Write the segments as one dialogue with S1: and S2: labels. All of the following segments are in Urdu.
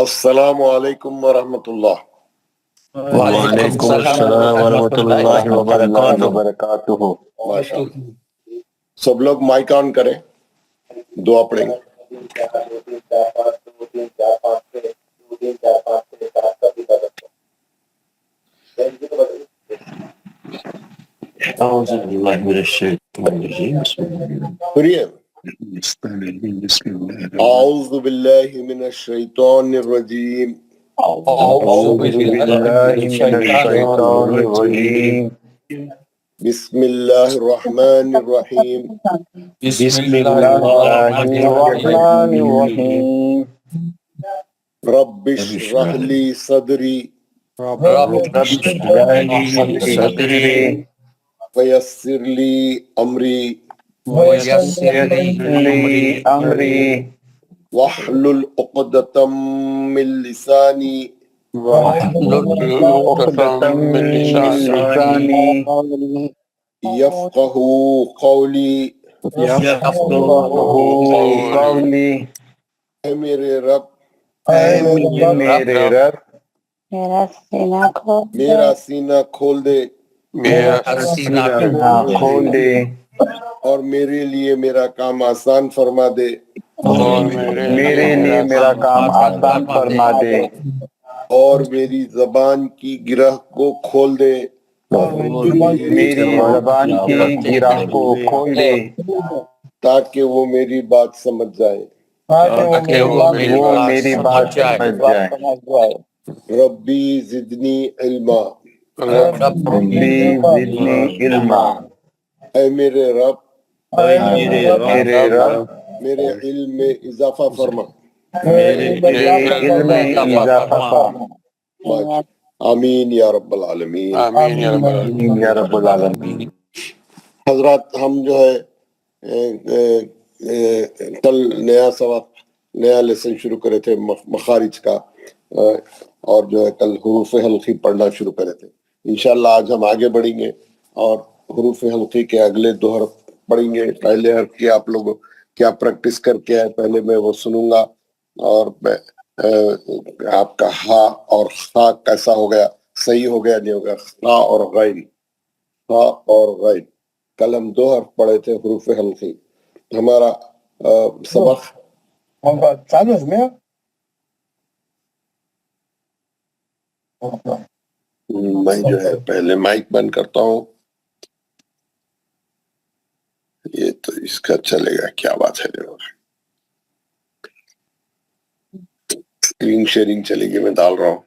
S1: السلام علیکم ورحمۃ اللہ۔
S2: وعلیکم السلام ورحمۃ اللہ
S3: وبرکاتہ۔
S1: ماشاء اللہ، سب لوگ مائک آن کریں، دعا پڑھیں گے۔
S2: اعوذ باللہ من الشیطان الرجیم، بسم اللہ
S1: پڑھیے،
S2: بسم اللہ
S1: اعوذ باللہ من الشیطان الرجیم،
S3: اعوذ باللہ من الشیطان الرجیم،
S1: بسم اللہ الرحمن الرحیم،
S3: بسم اللہ الرحمن الرحیم،
S1: رب اشرح لی صدری
S3: رب اشرح لی صدری
S1: ویسر لی امری
S3: ویسر لی امری
S1: واحلل عقدۃ من لسانی
S3: واحلل عقدۃ من لسانی
S1: یفقہوا قولی۔
S3: یفقہوا قولی۔
S1: اے میرے رب،
S3: اے میرے رب،
S1: میرا سینہ کھول دے
S3: میرا سینہ کھول دے
S1: اور میرے لیے میرا کام آسان فرما دے،
S3: اور میرے لیے میرا کام آسان فرما دے،
S1: اور میری زبان کی گرہ کو کھول دے،
S3: میری زبان کی گرہ کو کھول دے
S1: تاکہ وہ میری بات سمجھ جائے۔
S3: تاکہ وہ میری بات سمجھ جائے۔
S1: ربی زدنی علما،
S3: ربی زدنی علما،
S1: اے میرے رب
S3: میرے رب
S1: میرے علم میں اضافہ فرما۔
S3: میرے علم میں اضافہ فرما۔
S1: آمین یا رب العالمین۔
S3: آمین یا رب العالمین۔
S1: حضرات، ہم جو ہے کل نیا سبق، نیا لیسن شروع کرے تھے مخارج کا، اور جو ہے کل حروف حلقی پڑھنا شروع کرے تھے۔ انشاءاللہ آج ہم آگے بڑھیں گے اور حروف حلقی کے اگلے 2 حرف پڑھیں گے۔ پہلے حرف کی آپ لوگ کیا پریکٹس کر کے آئے، پہلے میں وہ سنوں گا، اور آپ کا ہا اور خا کیسا ہو گیا، صحیح ہو گیا نہیں ہوگا، خا اور غین، خا اور غین۔ کل ہم 2 حرف پڑھے تھے حروف حلقی۔ ہمارا سبق میں جو ہے پہلے مائک بند کرتا ہوں، یہ تو اس کا چلے گا، کیا بات ہے، اسکرین شیئرنگ چلے گی، میں ڈال رہا ہوں۔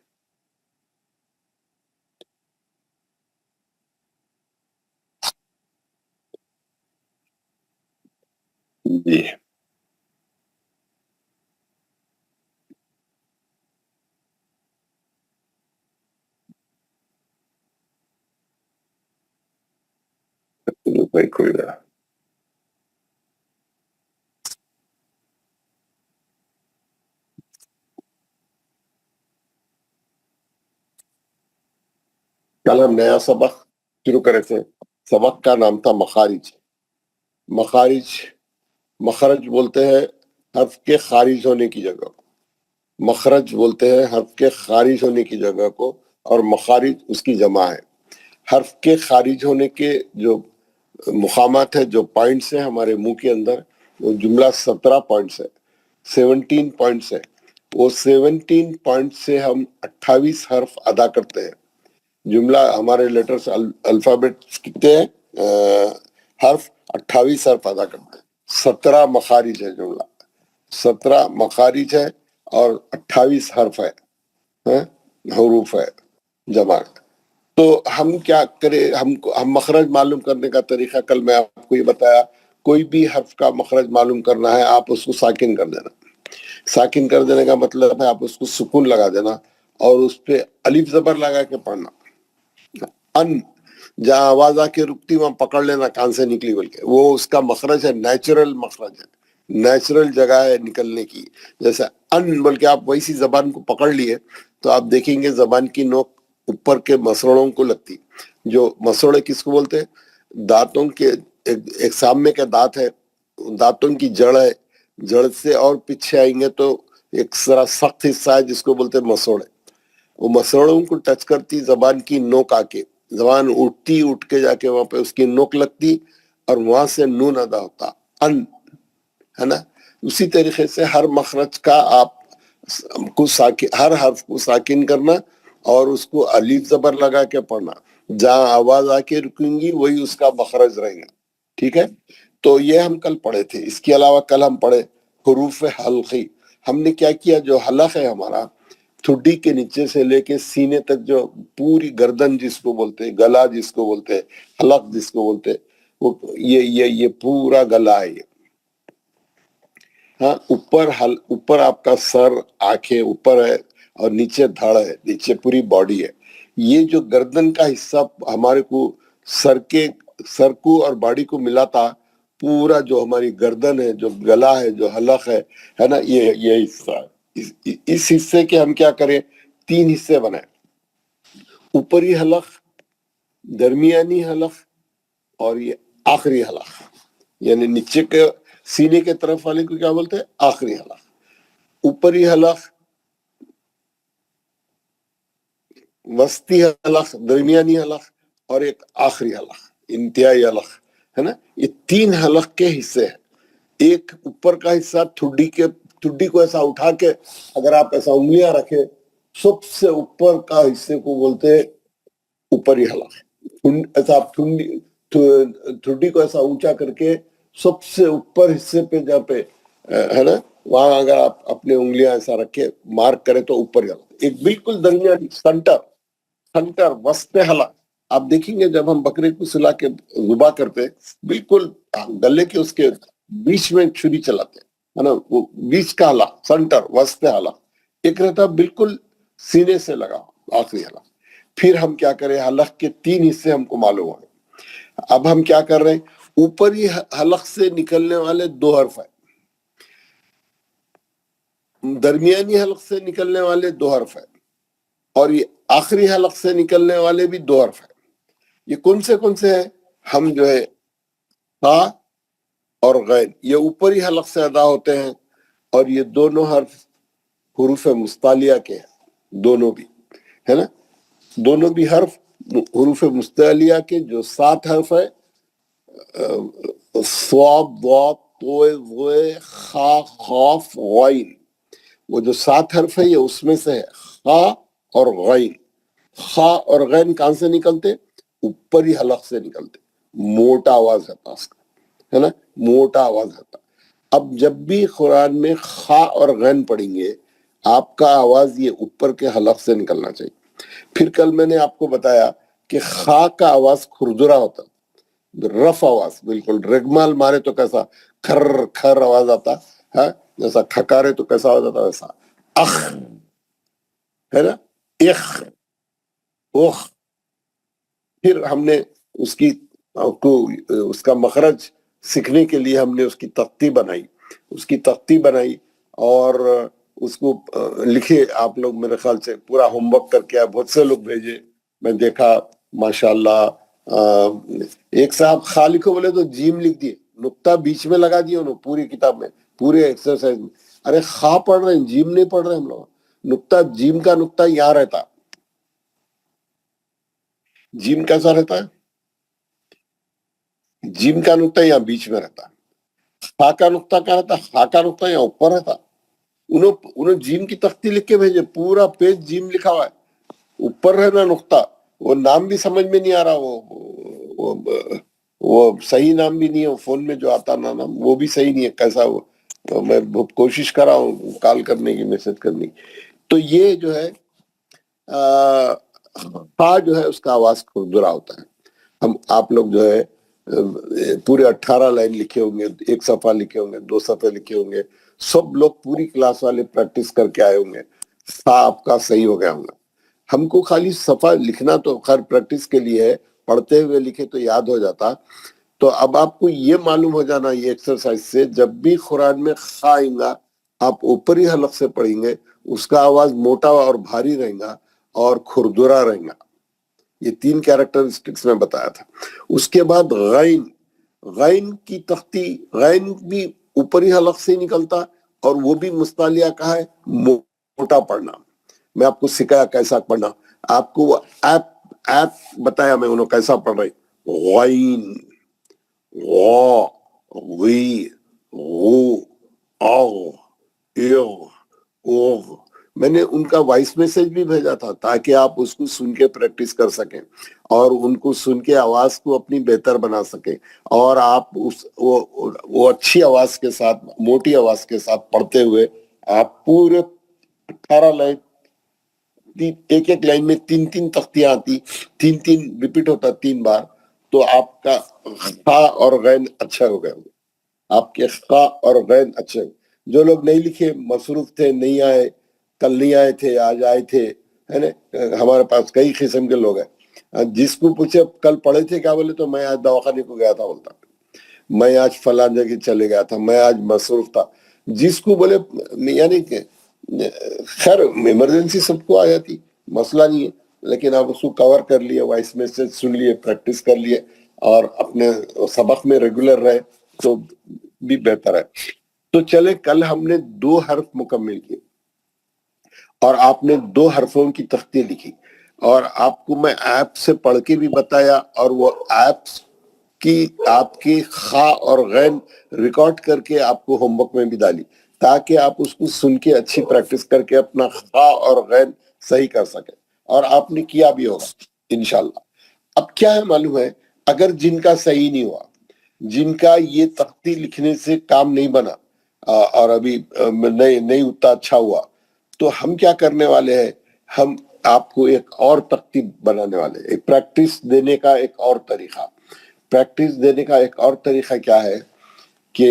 S1: جی کوئی نہ، کل ہم نیا سبق شروع کرے تھے۔ سبق کا نام تھا مخارج۔ مخرج بولتے ہیں حرف کے خارج ہونے کی جگہ کو، مخرج بولتے ہیں حرف کے خارج ہونے کی جگہ کو، اور مخارج اس کی جمع ہے۔ حرف کے خارج ہونے کے جو مقامات ہے، جو پوائنٹس ہیں ہمارے منہ کے اندر، وہ جملہ 17 پوائنٹس ہے، 17 پوائنٹس ہے۔ وہ 17 پوائنٹ سے ہم 28 حرف ادا کرتے ہیں۔ جملہ ہمارے لیٹرز الفابیٹ کتنے ہیں؟ حرف 28 حرف ادا کرتے ہیں۔ 17 مخارج ہے جملہ، 17 مخارج ہے اور 28 حرف ہے، حروف ہے جمع۔ تو ہم کیا کریں، ہم مخرج معلوم کرنے کا طریقہ کل میں آپ کو یہ بتایا۔ کوئی بھی حرف کا مخرج معلوم کرنا ہے، آپ اس کو ساکن کر دینا۔ ساکن کر دینے کا مطلب ہے آپ اس کو سکون لگا دینا اور اس پہ الف زبر لگا کے پڑھنا۔ ان جہاں آواز آ کے رکتی وہاں پکڑ لینا کان سے نکلی، بلکہ وہ اس کا مخرج ہے، نیچرل مخرج ہے، نیچرل جگہ ہے نکلنے کی۔ جیسے ان بلکہ آپ ویسی زبان کو پکڑ لیے تو آپ دیکھیں گے زبان کی نوک اوپر کے مسوڑوں کو لگتی۔ جو مسوڑے کس کو بولتے ہیں؟ دانتوں کے ایک سامنے کے دانت ہے، دانتوں کی جڑ ہے، جڑ سے اور پیچھے آئیں گے تو ایک ذرا سخت حصہ ہے جس کو بولتے ہیں مسوڑے. وہ مسوڑوں کو ٹچ کرتی زبان کی نوک آ کے, زبان اٹھ کے جا کے وہاں پہ اس کی نوک لگتی اور وہاں سے نون ادا ہوتا ان, ہے نا. اسی طریقے سے ہر مخرج کا آپ کو ہر حرف کو ساکن کرنا اور اس کو الف زبر لگا کے پڑھنا. جہاں آواز آ کے رکیں گی وہی اس کا مخرج رہے گا. ٹھیک ہے, تو یہ ہم کل پڑھے تھے. اس کے علاوہ کل ہم پڑھے حروف حلقی. ہم نے کیا کیا, جو حلق ہے ہمارا ٹھڈی کے نیچے سے لے کے سینے تک, جو پوری گردن جس کو بولتے ہیں, گلا جس کو بولتے ہیں, حلق جس کو بولتے ہیں, وہ یہ پورا گلا ہے. ہاں, اوپر آپ کا سر, آنکھیں اوپر ہے اور نیچے دھڑ ہے, نیچے پوری باڈی ہے. یہ جو گردن کا حصہ ہمارے کو سر کو اور باڈی کو ملاتا, پورا جو ہماری گردن ہے, جو گلا ہے, جو حلق ہے نا, یہ حصہ ہے. اس حصے کے ہم کیا کریں, 3 حصے بنائیں. اوپری حلق, درمیانی حلق اور یہ آخری حلق. یعنی نیچے کے سینے کے طرف والے کو کیا بولتے ہیں, آخری حلق. اوپری حلق, وسطی حلق, درمیانی حلق اور ایک آخری حلق, انتہائی حلق, ہے نا. یہ 3 حلق کے حصے ہیں. ایک اوپر کا حصہ ٹھڈی کو ایسا اٹھا کے اگر آپ ایسا انگلیاں رکھے, سب سے اوپر کا حصے کو بولتے ہیں اوپری حلق. ایسا آپ ٹھڈی کو ایسا اونچا کر کے سب سے اوپر حصے پہ جہاں پہ ہے نا, وہاں اگر آپ اپنے انگلیاں ایسا رکھے مارک کرے تو اوپری حلق. ایک بالکل درمیانی سنٹر وسط حلق. آپ دیکھیں گے جب ہم بکرے کو سلا کے ذبح کرتے, بالکل گلے کے اس کے بیچ میں چھری چلاتے, ہے نا, وہ بیچ کا حلق, سنٹر وسط حلق. ایک رہتا بالکل سینے سے لگا آخری حلق. پھر ہم کیا کریں, حلق کے 3 حصے ہم کو معلوم ہیں. اب ہم کیا کر رہے ہیں, اوپری حلق سے نکلنے والے 2 حرف ہیں, درمیانی حلق سے نکلنے والے 2 حرف ہیں, اور یہ آخری حلق سے نکلنے والے بھی 2 حرف ہیں. یہ کون سے ہیں, ہم جو ہے ہا اور غین, یہ اوپری حلق سے ادا ہوتے ہیں. اور یہ دونوں حرف حروف مستعلیہ کے ہیں, دونوں بھی, ہے نا. دونوں بھی حرف حروف مستعلیہ کے, جو 7 حرف ہے, صاد, ضاد, طوء, ظوء, خا, قاف, غین. وہ جو 7 حرف ہے یہ اس میں سے ہے, خا اور غین. خا اور غین کہاں سے نکلتے, اوپری حلق سے نکلتے. موٹا آواز ہے اس کا, ہے نا, موٹا آواز آتا. اب جب بھی قرآن میں خا اور غین پڑھیں گے, آپ کا آواز یہ اوپر کے حلق سے نکلنا چاہیے. پھر کل میں نے آپ کو بتایا کہ خا کا آواز کھردرا ہوتا, رف آواز, بالکل رگمال مارے تو کیسا کھر کھر آواز آتا ہے, جیسا کھکارے تو کیسا آواز آتا, ویسا اخ, ہے نا, اخ, اوخ. پھر ہم نے اس کا مخرج سیکھنے کے لیے ہم نے اس کی تختی بنائی اور اس کو لکھے. آپ لوگ میرے خیال سے پورا ہوم ورک کر کے بہت سے لوگ بھیجے, میں دیکھا ماشاءاللہ. ایک صاحب خا لکھو بولے تو جیم لکھ دیے, نقطہ بیچ میں لگا دیے انہوں پوری کتاب میں, پورے ایکسرسائز میں. ارے خا پڑھ رہے ہیں, جیم نہیں پڑھ رہے ہم لوگ. نقطہ, جیم کا نقطہ یہاں رہتا. جیم کیسا رہتا ہے, جیم کا نقطہ یہاں بیچ میں رہتا. خا کا نقطہ کہاں رہتا, خا کا نقطہ یہاں اوپر رہتا. انہوں جیم کی تختی لکھ کے بھیجے, پورا پیج جیم لکھا ہوا ہے, اوپر رہنا نقطہ. وہ نام بھی سمجھ میں نہیں آ رہا, وہ صحیح نام بھی نہیں ہے, فون میں جو آتا نا نام وہ بھی صحیح نہیں ہے. کیسا وہ, میں بہت کوشش کر رہا ہوں کال کرنے کی, میسج کرنے کی. تو یہ جو ہے خا جو ہے اس کا آواز کھردرا ہوتا ہے. آپ لوگ جو ہے پورے 18 لائن لکھے ہوں گے, 1 صفحہ لکھے ہوں گے, 2 صفحے لکھے ہوں گے. سب لوگ پوری کلاس والے پریکٹس کر کے آئے ہوں گے, آپ کا صحیح ہو گیا ہوں گا. ہم کو خالی صفحہ لکھنا تو خیر پریکٹس کے لیے ہے, پڑھتے ہوئے لکھے تو یاد ہو جاتا. تو اب آپ کو یہ معلوم ہو جانا یہ ایکسرسائز سے, جب بھی قرآن میں خا آئے گا آپ اوپری حلق سے پڑھیں گے, اس کا آواز موٹا اور بھاری رہے گا اور کھردرا رہے گا. یہ 3 کیریکٹرسٹکس میں بتایا تھا. اس کے بعد غین کی تختی, غین بھی اوپری حلق سے نکلتا اور وہ بھی مستعلیہ کہا ہے موٹا پڑھنا. میں آپ کو سکھایا کیسا پڑھنا, آپ کو وہ ایپ بتایا میں انہوں کیسا پڑھ رہے, غین غا غی غو اغ اغ اوغ. میں نے ان کا وائس میسج بھی بھیجا تھا تاکہ آپ اس کو سن کے پریکٹس کر سکیں اور ان کو سن کے آواز کو اپنی بہتر بنا سکیں, اور آپ وہ اچھی آواز کے ساتھ, موٹی آواز کے ساتھ پڑھتے ہوئے آپ پورے 18 لائن, ایک ایک لائن میں 3 تختیاں آتی, 3 ریپیٹ ہوتا 3 بار, تو آپ کا خا اور غین اچھا ہو گیا, آپ کے خا اور غین اچھے. جو لوگ نہیں لکھے, مصروف تھے, نہیں آئے, کل نہیں آئے تھے, آج آئے تھے, ہے نا, ہمارے پاس کئی قسم کے لوگ ہیں. جس کو پوچھے کل پڑھے تھے کیا, بولے تو میں آج دواخانے کو گیا تھا, بولتا میں آج فلاں جگہ چلے گیا تھا, میں آج مصروف تھا. جس کو بولے یعنی کہ خیر ایمرجنسی سب کو آ جاتی, مسئلہ نہیں ہے, لیکن آپ اس کو کور کر لیے, وائس میسج سن لیے, پریکٹس کر لیے اور اپنے سبق میں ریگولر رہے تو بھی بہتر ہے. تو چلے, کل ہم نے 2 حرف مکمل کیے اور آپ نے 2 حرفوں کی تختی لکھی, اور آپ کو میں ایپ سے پڑھ کے بھی بتایا, اور وہ ایپس کی آپ کی خا اور غین ریکارڈ کر کے آپ کو ہوم ورک میں بھی ڈالی تاکہ آپ اس کو سن کے اچھی پریکٹس کر کے اپنا خا اور غین صحیح کر سکیں, اور آپ نے کیا بھی ہوگا انشاءاللہ. اب کیا ہے معلوم ہے, اگر جن کا صحیح نہیں ہوا, جن کا یہ تختی لکھنے سے کام نہیں بنا اور ابھی نہیں اتنا اچھا ہوا, تو ہم کیا کرنے والے ہیں, ہم آپ کو ایک اور تختی بنانے والے ہیں. ایک پریکٹس دینے کا ایک اور طریقہ, پریکٹس دینے کا ایک اور طریقہ کیا ہے کہ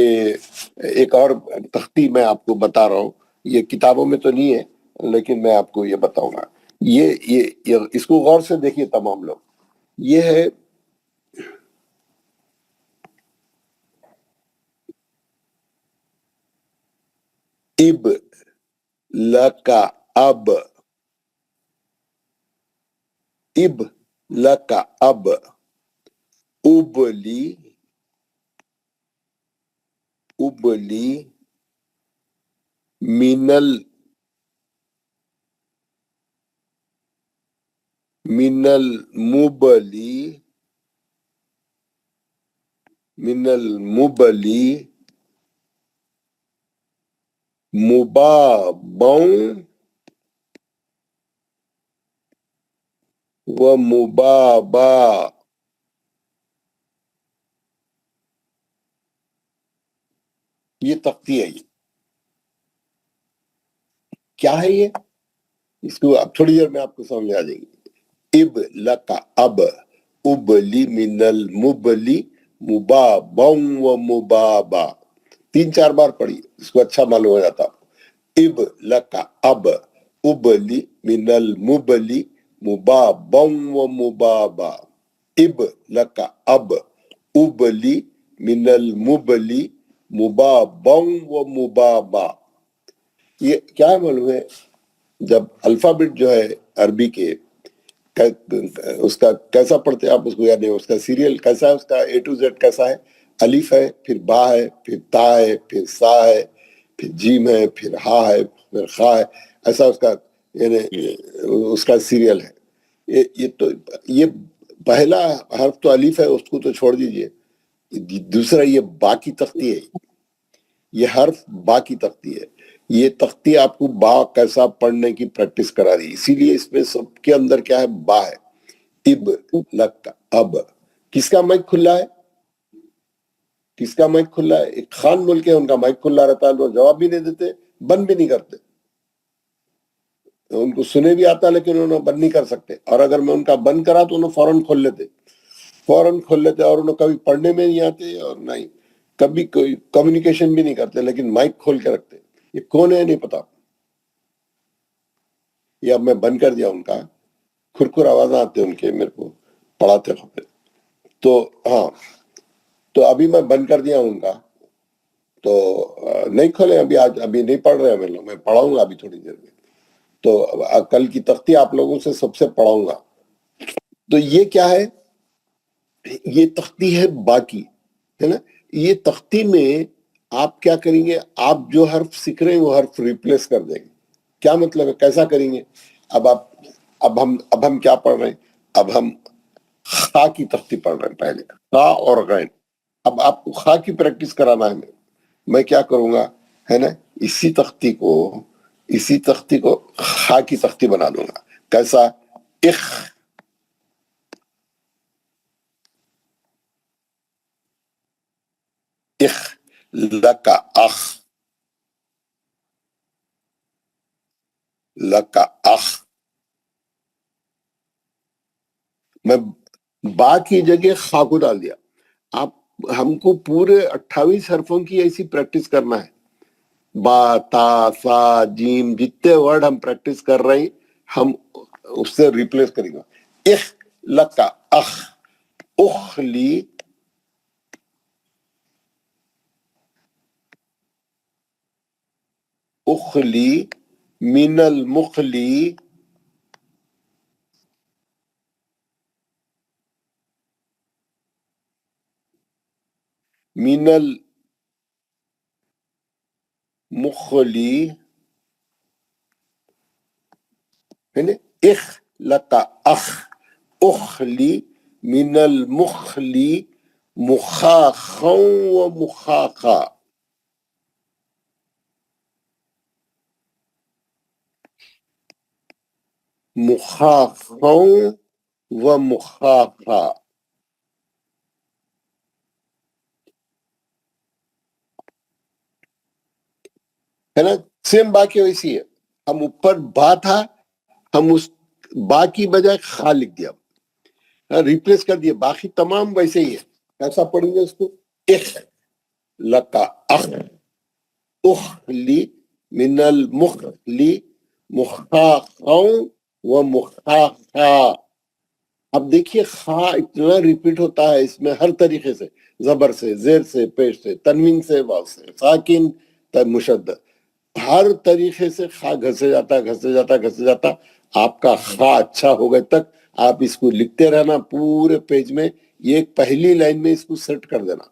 S1: ایک اور تختی میں آپ کو بتا رہا ہوں, یہ کتابوں میں تو نہیں ہے لیکن میں آپ کو یہ بتاؤں گا. یہ اس کو غور سے دیکھیے تمام لوگ, یہ ہے اب لکا اب, اب لکا اب, ابلی ابلی منل مبلی مبابوں و مبابا. یہ تختی ہے, یہ کیا ہے, یہ اس کو اب تھوڑی دیر میں آپ کو سمجھ آ جائے گی. اب لکا اب, ابلی من المبلی, مبابوں و مبابا. 3-4 بار پڑھی, اس کو اچھا معلوم ہو جاتا. اب لکا اب, ابلی من المبلی, مبابوں و مبابا. اب لکا اب, ابلی من المبلی, مبابوں و مبابا. یہ کیا معلوم ہے, جب الفابیٹ جو ہے عربی کے اس کا کیسا پڑھتے آپ اس کو, یعنی اس کا سیریل کیسا ہے, اس کا A to Z کیسا ہے, الف ہے, پھر با ہے, پھر تا ہے, پھر سا ہے, پھر جیم ہے, پھر ہا ہے, پھر خا ہے, ایسا اس کا یعنی اس کا سیریل ہے. یہ تو یہ پہلا حرف تو الف ہے, اس کو تو چھوڑ دیجئے. دوسرا یہ با کی تختی ہے, یہ حرف با کی تختی ہے. یہ تختی آپ کو با کیسا پڑھنے کی پریکٹس کرا رہی, اسی لیے اس میں سب کے اندر کیا ہے, با ہے. اب لک اب, کس کا مائک کھلا ہے, کس کا مائک کھلا ہے, ایک خان ملک ہے, ان کا مائک کھلا رہتا ہے, وہ جواب بھی نہیں دیتے, بند بھی نہیں کرتے. ان کو سنے بھی آتا لیکن انہوں بند نہیں کر سکتے, اور اگر میں ان کا بند کرا تو انہوں فوراً کھول لیتے, اور انہوں کبھی پڑھنے میں نہیں آتے اور نہیں کبھی کوئی کمیونیکیشن بھی نہیں کرتے, لیکن مائک کھول کے رکھتے. یہ کون ہے نہیں پتا. یہ اب میں بند کر دیا, ان کا کھرکھر آواز آتے ان کے میرے کو پڑھاتے ہوتے, تو ہاں, تو ابھی میں بند کر دیا ان کا, تو نہیں کھولے ابھی, آج ابھی نہیں پڑھ رہے ہیں میں پڑھاؤں گا ابھی تھوڑی دیر میں, تو کل کی تختی آپ لوگوں سے سب سے پڑھاؤں گا. تو یہ کیا ہے, یہ تختی ہے باقی, ہے نا. یہ تختی میں آپ کیا کریں گے, آپ جو حرف سیکھ رہے ہیں وہ حرف ریپلیس کر دیں گے. کیا مطلب ہے, کیسا کریں گے؟ اب ہم کیا پڑھ رہے ہیں؟ اب ہم خا کی تختی پڑھ رہے ہیں, پہلے خا اور غین. اب آپ کو خا کی پریکٹس کرانا ہے. میں کیا کروں گا ہے نا, اسی تختی کو خا کی تختی بنا دوں گا. کیسا؟ اخ لکا اخ, لکا اخ. میں با کی جگہ خا کو ڈال دیا. ہم کو پورے 28 حرفوں کی ایسی پریکٹس کرنا ہے. با تا سا جیم جتنے ورڈ ہم پریکٹس کر رہے ہیں ہم اس سے ریپلیس کریں گے. اخ لکا اخ, اخلی من المخلی من المخلی ہے نا, اخ لکا اخ, اخلی من المخلی مخاخا و مخاخا. مخاخا و مخاخا ہے نا. سیم با کی ویسی ہے. ہم اوپر با تھا, ہم اس با کی بجائے خا لکھ دیا, ریپلیس کر دیا. باقی تمام ویسے ہی ہے. ایسا پڑھیں گے اس کو, اخ لکا اخ, اخلی من المخلی مخاخا و مخاخا. اب دیکھیے خا اتنا ریپیٹ ہوتا ہے اس میں, ہر طریقے سے, زبر سے, زیر سے, پیش سے, تنوین سے, واو سے, ساکن مشدد, ہر طریقے سے خا گھسے جاتا. آپ کا خا اچھا ہو گئے تک آپ اس کو لکھتے رہنا پورے پیج میں. یہ پہلی لائن میں اس کو سیٹ کر دینا,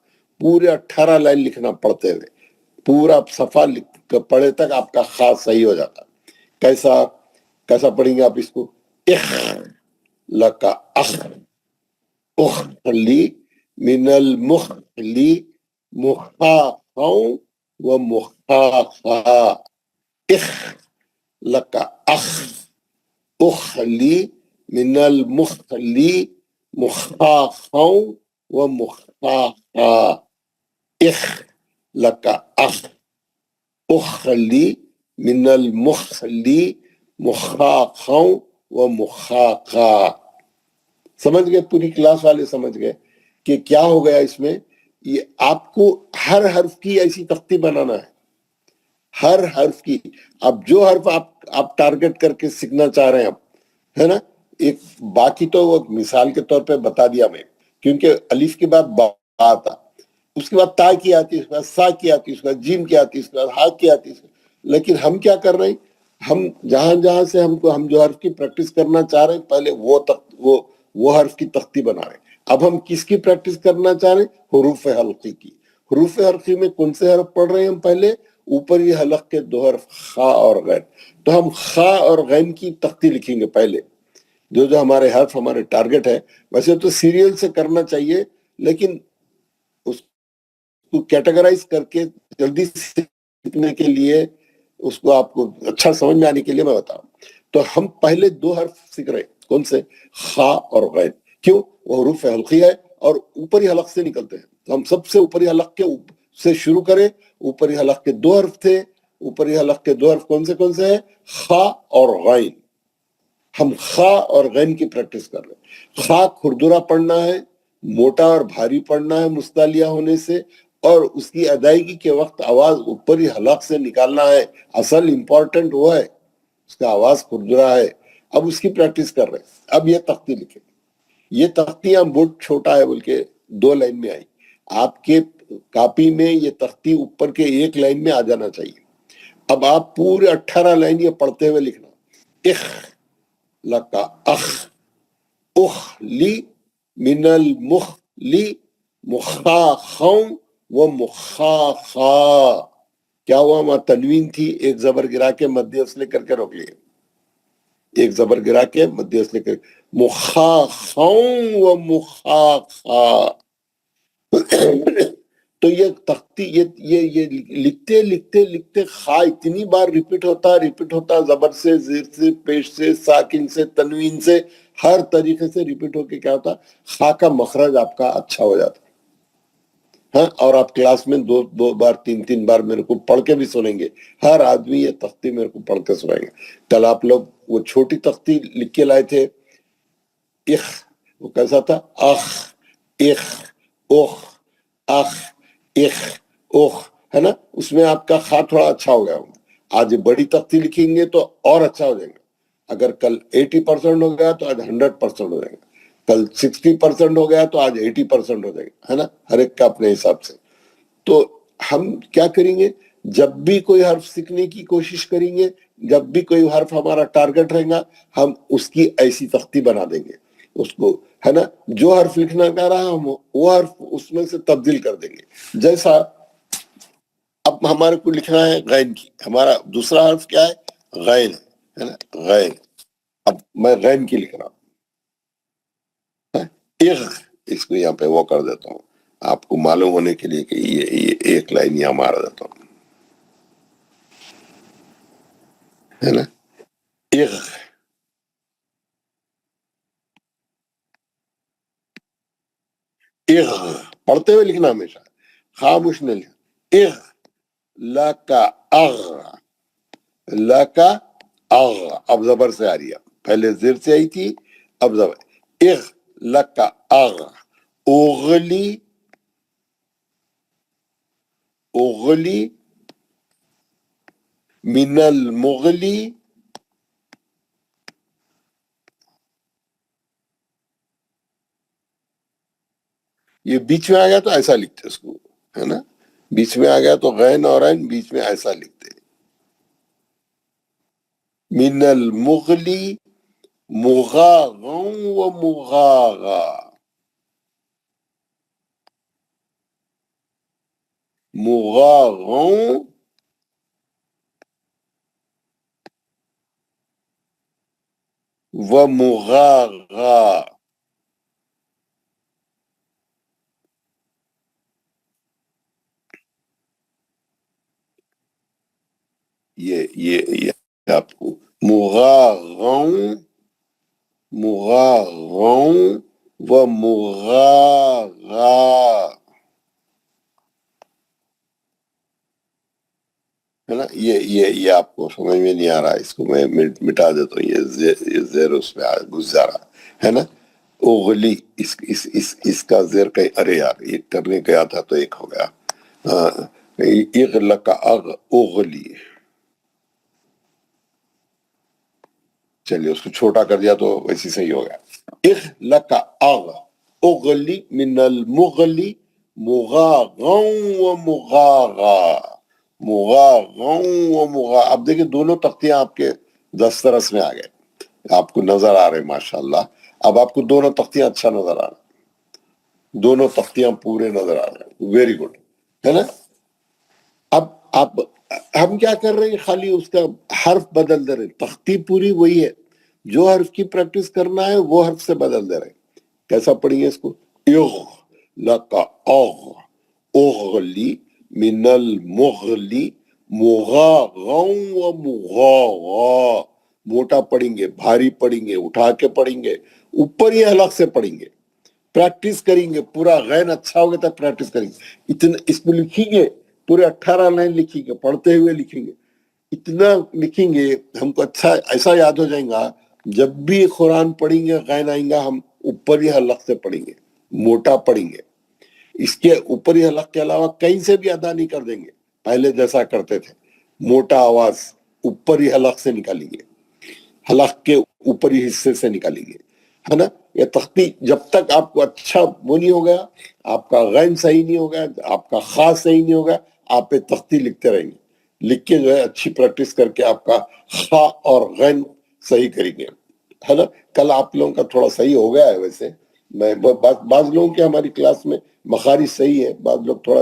S1: پورے 18 لائن لکھنا پڑھتے ہوئے, پورا صفحہ پڑھے تک آپ کا خا صحیح ہو جاتا. کیسا پڑھیں گے آپ اس کو؟ اخ لکا اخ, اخلی من المخلی مخاخا و مخاخا. اخ لکا اخ, اخلی من المخلی مخاخا و مخاخا. اخ لکا اخ, اخلی من المخلی مخاخا و مخاخا. سمجھ گئے؟ پوری کلاس والے سمجھ گئے کہ کیا ہو گیا اس میں. یہ آپ کو ہر حرف کی ایسی تختی بنانا ہے, ہر حرف کی. اب جو حرف آپ ٹارگٹ کر کے سیکھنا چاہ رہے ہیں اب, ہے نا, ایک باقی تو وہ مثال کے طور پہ بتا دیا میں, کیونکہ الف کے بعد با آتا, اس کے بعد تا کی آتی, اس کے بعد سا کی آتی, اس کے بعد جیم کی آتی, اس کے بعد ہا کی آتی. لیکن ہم کیا کر رہے ہیں, ہم جہاں سے ہم جو حرف کی پریکٹس کرنا چاہ رہے ہیں پہلے وہ حرف کی تختی بنا رہے ہیں. اب ہم کس کی پریکٹس کرنا چاہ رہے ہیں؟ حروف حلقی کی. حروف حلقی میں کون سے حرف پڑھ رہے ہیں ہم؟ پہلے اوپری حلق کے 2 حرف خا اور غین. تو ہم خا اور غین کی تختی لکھیں گے پہلے, جو ہمارے حرف ہمارے ٹارگٹ ہے. ویسے تو سیریل سے کرنا چاہیے, لیکن اس کو کیٹیگرائز کر کے جلدی سیکھنے کے لیے, اس کو آپ کو اچھا سمجھ میں آنے کے لیے میں بتاؤں. تو ہم پہلے 2 حرف سیکھ رہے ہیں, کون سے؟ خا اور غین. کیوں؟ وہ حروف حلقی ہے اور اوپری حلق سے نکلتے ہیں. تو ہم سب سے اوپری حلق کے سے شروع کریں. اوپری حلق کے 2 حرف تھے, اوپری حلق کے 2 حرف کون سے ہیں؟ خا اور غین. ہم خا اور غین کی پریکٹس کر رہے ہیں. خا کھردرا پڑھنا ہے, موٹا اور بھاری پڑھنا ہے مستعلیہ ہونے سے, اور اس کی ادائیگی کے وقت آواز اوپری حلق سے نکالنا ہے. اصل امپورٹنٹ وہ ہے, اس کا آواز کھردرا ہے. اب اس کی پریکٹس کر رہے ہیں. اب یہ تختی لکھیں. یہ تختیاں بہت چھوٹا ہے بول کے 2 لائن میں آئی. آپ کے کاپی میں یہ تختی اوپر کے 1 لائن میں آ جانا چاہیے. اب آپ پورے 18 لائن یہ پڑھتے ہوئے لکھنا. اخ لکا اخ, اخلی من المخلی مخاخا وہ مخا خا، کیا ہوا؟ وہاں تنوین تھی، ایک زبر گرا کے مد اصل کر کے روک لیے، ایک زبر گرا کے مد اصل کر مخا خاؤں و مخا خا. تو یہ تختی یہ لکھتے لکھتے لکھتے خا اتنی بار ریپیٹ ہوتا زبر سے، زیر سے، پیش سے، ساکن سے، تنوین سے، ہر طریقے سے ریپیٹ ہو کے کیا ہوتا، خا کا مخرج آپ کا اچھا ہو جاتا. ہاں، اور آپ کلاس میں دو بار تین بار میرے کو پڑھ کے بھی سنیں گے. ہر آدمی یہ تختی میرے کو پڑھ کے سنائیں گے. کل آپ لوگ وہ چھوٹی تختی لکھ کے لائے تھے، اخ، وہ کیسا تھا؟ اخ، اخ، اخ، اخ، اخ، اخ، ہے نا؟ اس میں آپ کا خا تھوڑا اچھا ہو گیا ہوگا. آج بڑی تختی لکھیں گے تو اور اچھا ہو جائے گا. اگر کل 80% ہو گیا تو آج 100% ہو جائے گا. کل 60% ہو گیا تو آج 80% ہو جائے گا، ہے نا؟ ہر ایک کا اپنے حساب سے. تو ہم کیا کریں گے؟ جب بھی کوئی حرف سیکھنے کی کوشش کریں گے، جب بھی کوئی حرف ہمارا ٹارگٹ رہے گا، ہم اس کی ایسی تختی بنا دیں گے اس کو، ہے نا؟ جو حرف لکھنا چاہ رہا ہم وہ حرف اس میں سے تبدیل کر دیں گے. جیسا اب ہمارے کو لکھنا ہے غین کی، ہمارا دوسرا حرف کیا ہے؟ غین، ہے نا؟ غین. اب میں غین کی لکھ رہا ہوں، اغ، اس کو یہاں پہ وہ کر دیتا ہوں آپ کو معلوم ہونے کے لیے کہ یہ ایک لائن یہاں مار دیتا ہوں، ہے نا؟ اغ، اغ، پڑھتے ہوئے لکھنا ہمیشہ، خاموش نہیں لکھنا. اغ لکا اغ، لکا اغ، اب زبر سے آ رہی ہے، پہلے زیر سے آئی تھی، اب زبر. اغ لکا اغ، اغلی، اغلی من المغلی، یہ بیچ میں آ گیا تو ایسا لکھتے اس کو، ہے نا؟ بیچ میں آ گیا تو غین اور عین بیچ میں ایسا لکھتے. من المغلی مغاغا و مغاغا، مغاغا و مغاغا. یہ آپ کو مغاغا، مغاغا و مغاغا، ہے نا؟ یہ آپ کو سمجھ میں نہیں آ رہا، اس کو میں مٹا دیتا ہوں، یہ زیر اس پہ گھس جا رہا ہے نا. اغلی، اس کا زیر کہیں، ارے یار یہ کرنے گیا تھا تو ایک ہو گیا. اغلق اغ اغلی، چلیے اس کو چھوٹا کر دیا تو ویسے صحیح ہو گیا. اغلق اغ اغلی من المغلی مغاغا و مغاغا، مغاغا و مغا. اب دیکھیں دونوں تختیاں آپ کے دسترس میں آ گئے، آپ کو نظر آ رہے ماشاءاللہ. اب آپ کو دونوں تختیاں اچھا نظر آ رہے، دونوں تختیاں پورے نظر آ رہے، ویری گڈ، ہے نا؟ اب ہم کیا کر رہے ہیں؟ خالی اس کا حرف بدل دے رہے، تختی پوری وہی ہے، جو حرف کی پریکٹس کرنا ہے وہ حرف سے بدل دے رہے. کیسا پڑھیں گے اس کو؟ اغ لکا اغ اغلی من المغلی مغاغا و مغاغا. موٹا پڑھیں گے، بھاری پڑھیں گے، اٹھا کے پڑھیں گے، اوپر ہی حلق سے پڑھیں گے، پریکٹس کریں گے. پورا غین اچھا ہوگا تب پریکٹس کریں گے. اتنا اس کو لکھیں گے، پورے 18 لائن لکھیں گے، پڑھتے ہوئے لکھیں گے. اتنا لکھیں گے ہم کو اچھا ایسا یاد ہو جائیں گا. جب بھی قرآن پڑھیں گے غین آئیں گا، ہم اوپر ہی حلق سے پڑھیں گے، موٹا پڑھیں گے. اس کے اوپر ہی حلق کے علاوہ کہیں سے بھی ادا نہیں کر دیں گے، پہلے جیسا کرتے تھے. موٹا آواز اوپر ہی حلق سے نکالیں گے، حلق کے اوپری حصے سے نکالیں گے، ہے نا؟ یہ تختی جب تک آپ کو اچھا وہ نہیں ہو گیا، آپ کا غین صحیح نہیں ہو گیا، آپ کا خاص صحیح نہیں ہو گیا، آپ یہ تختی لکھتے رہیں گے. لکھ کے جو ہے اچھی پریکٹس کر کے آپ کا خا اور غین صحیح کریں گے، ہے نا؟ کل آپ لوگوں کا تھوڑا صحیح ہو گیا ہے. ویسے میں بعض لوگوں کے ہماری کلاس میں مخارج صحیح ہے، بعض لوگ تھوڑا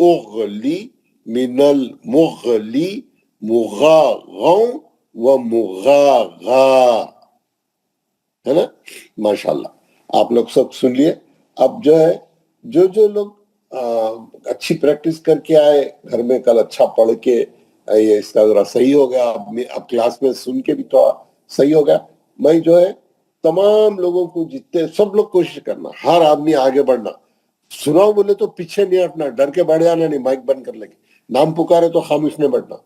S1: اغلی من المغلی مغاغوں و مغاغا، ہے نا؟ ماشاءاللہ آپ لوگ سب سن لیے. اب جو ہے جو لوگ اچھی پریکٹس کر کے آئے گھر میں، کل اچھا پڑھ کے یہ اس کا ذرا صحیح ہو گیا، اب کلاس میں سن کے بھی تو صحیح ہو گیا. میں جو ہے تمام لوگوں کو، جتنے سب لوگ کوشش کرنا، ہر آدمی آگے بڑھنا. سناؤ بولے تو پیچھے نہیں ہٹنا، ڈر کے بیٹھ جانا نہیں، مائک بند کر لے کے نام پکارے تو خاموش نہیں بیٹھنا.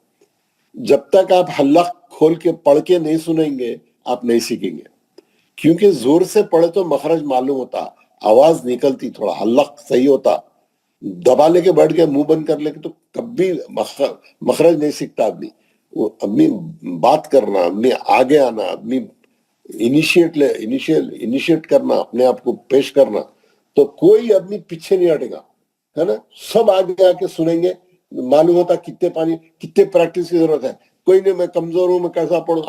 S1: جب تک آپ حلق کھول کے پڑھ کے نہیں سنیں گے آپ نہیں سیکھیں گے. کیونکہ زور سے پڑھے تو مخرج معلوم ہوتا، آواز نکلتی، تھوڑا حلق صحیح ہوتا. دبا لے کے بیٹھ کے منہ بند کر لے کے تو کبھی مخرج نہیں سیکھتا آدمی. وہ اپنی بات کرنا، اپنی آگے آنا، اپنی انیشیٹ کرنا، اپنے آپ کو پیش کرنا، تو کوئی آدمی پیچھے نہیں ہٹے گا، ہے نا؟ سب آگے آ کے سنیں گے. معلوم ہوتا کتنے پریکٹس کی ضرورت ہے. کوئی نہیں، میں کمزور ہوں، میں کیسا پڑھوں،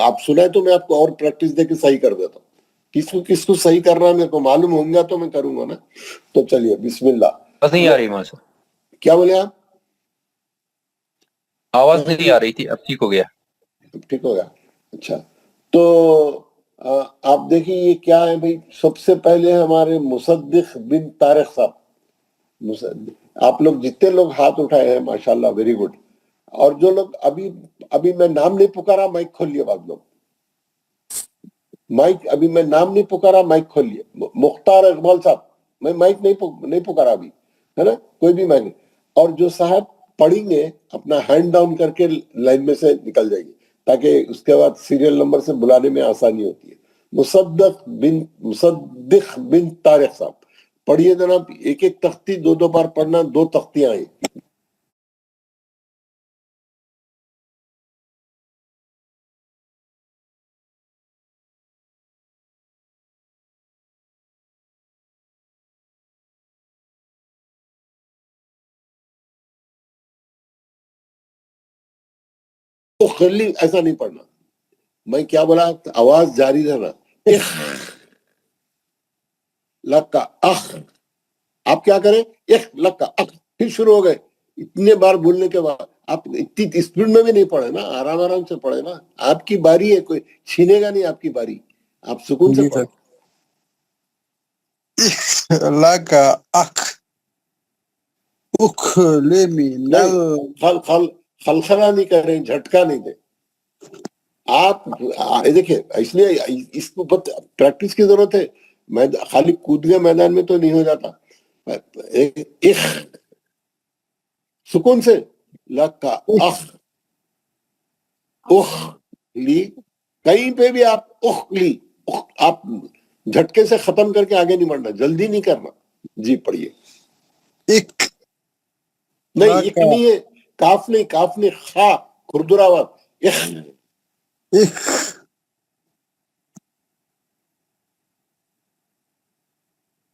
S1: آپ سنائے تو میں آپ کو اور پریکٹس دے کے صحیح کر دیتا ہوں. کس کو صحیح کرنا ہے میرے کو معلوم ہوں گا تو میں کروں گا نا. تو چلیے بسم اللہ.
S4: بس نہیں آ رہی وہاں سے،
S1: کیا بولے آپ؟
S4: آواز نہیں آ رہی تھی، اب ٹھیک ہو گیا.
S1: ٹھیک ہو گیا. اچھا، تو آپ دیکھیں یہ کیا ہے بھائی. سب سے پہلے ہمارے مصدق بن طارق صاحب، آپ لوگ جتنے لوگ ہاتھ اٹھائے ہیں ماشاءاللہ ویری گڈ. اور جو لوگ ابھی میں نام نہیں پکارا، مائک کھول لیے بعض لوگ. مائک ابھی میں نام نہیں پکارا، مائک کھول لیے. مختار اقبال صاحب، میں مائک نہیں پکارا ابھی، ہے نا؟ کوئی بھی مائک نہیں. اور جو صاحب پڑھیں گے اپنا ہینڈ ڈاؤن کر کے لائن میں سے نکل جائے گی، تاکہ اس کے بعد سیریل نمبر سے بلانے میں آسانی ہوتی ہے. مصدق بن طارق صاحب پڑھیے جناب. ایک ایک تختی دو بار پڑھنا، 2 تختیاں ہیں. خلی ایسا نہیں پڑھنا. میں کیا بولا؟ آواز جاری رہنا. لکا اخ، آپ کیا کریں؟ لکا اخ، پھر شروع ہو گئے. اتنے بار بولنے کے بعد آپ اتنی اسپیڈ میں بھی نہیں پڑھے نا، آرام سے پڑھے نا. آپ کی باری ہے، کوئی چھینے گا نہیں آپ کی باری. آپ سکون سے پڑھیں.
S5: لك أخ أخلمي
S1: خلخلہ نہیں کریں، جھٹکا نہیں دیں. آپ دیکھیں، اس لیے اس کو پریکٹس کی ضرورت ہے. میں خالی کود گئے میدان میں تو نہیں ہو جاتا. سکون سے لکا اخ، اخ لی. کہیں پہ بھی آپ اخ لی، آپ جھٹکے سے ختم کر کے آگے نہیں بڑھنا، جلدی نہیں کرنا. جی پڑھیے.
S5: إك
S1: نہیں ایک نہیں ہے، کاف نہیں، خا کھردرا آواز.
S5: إخ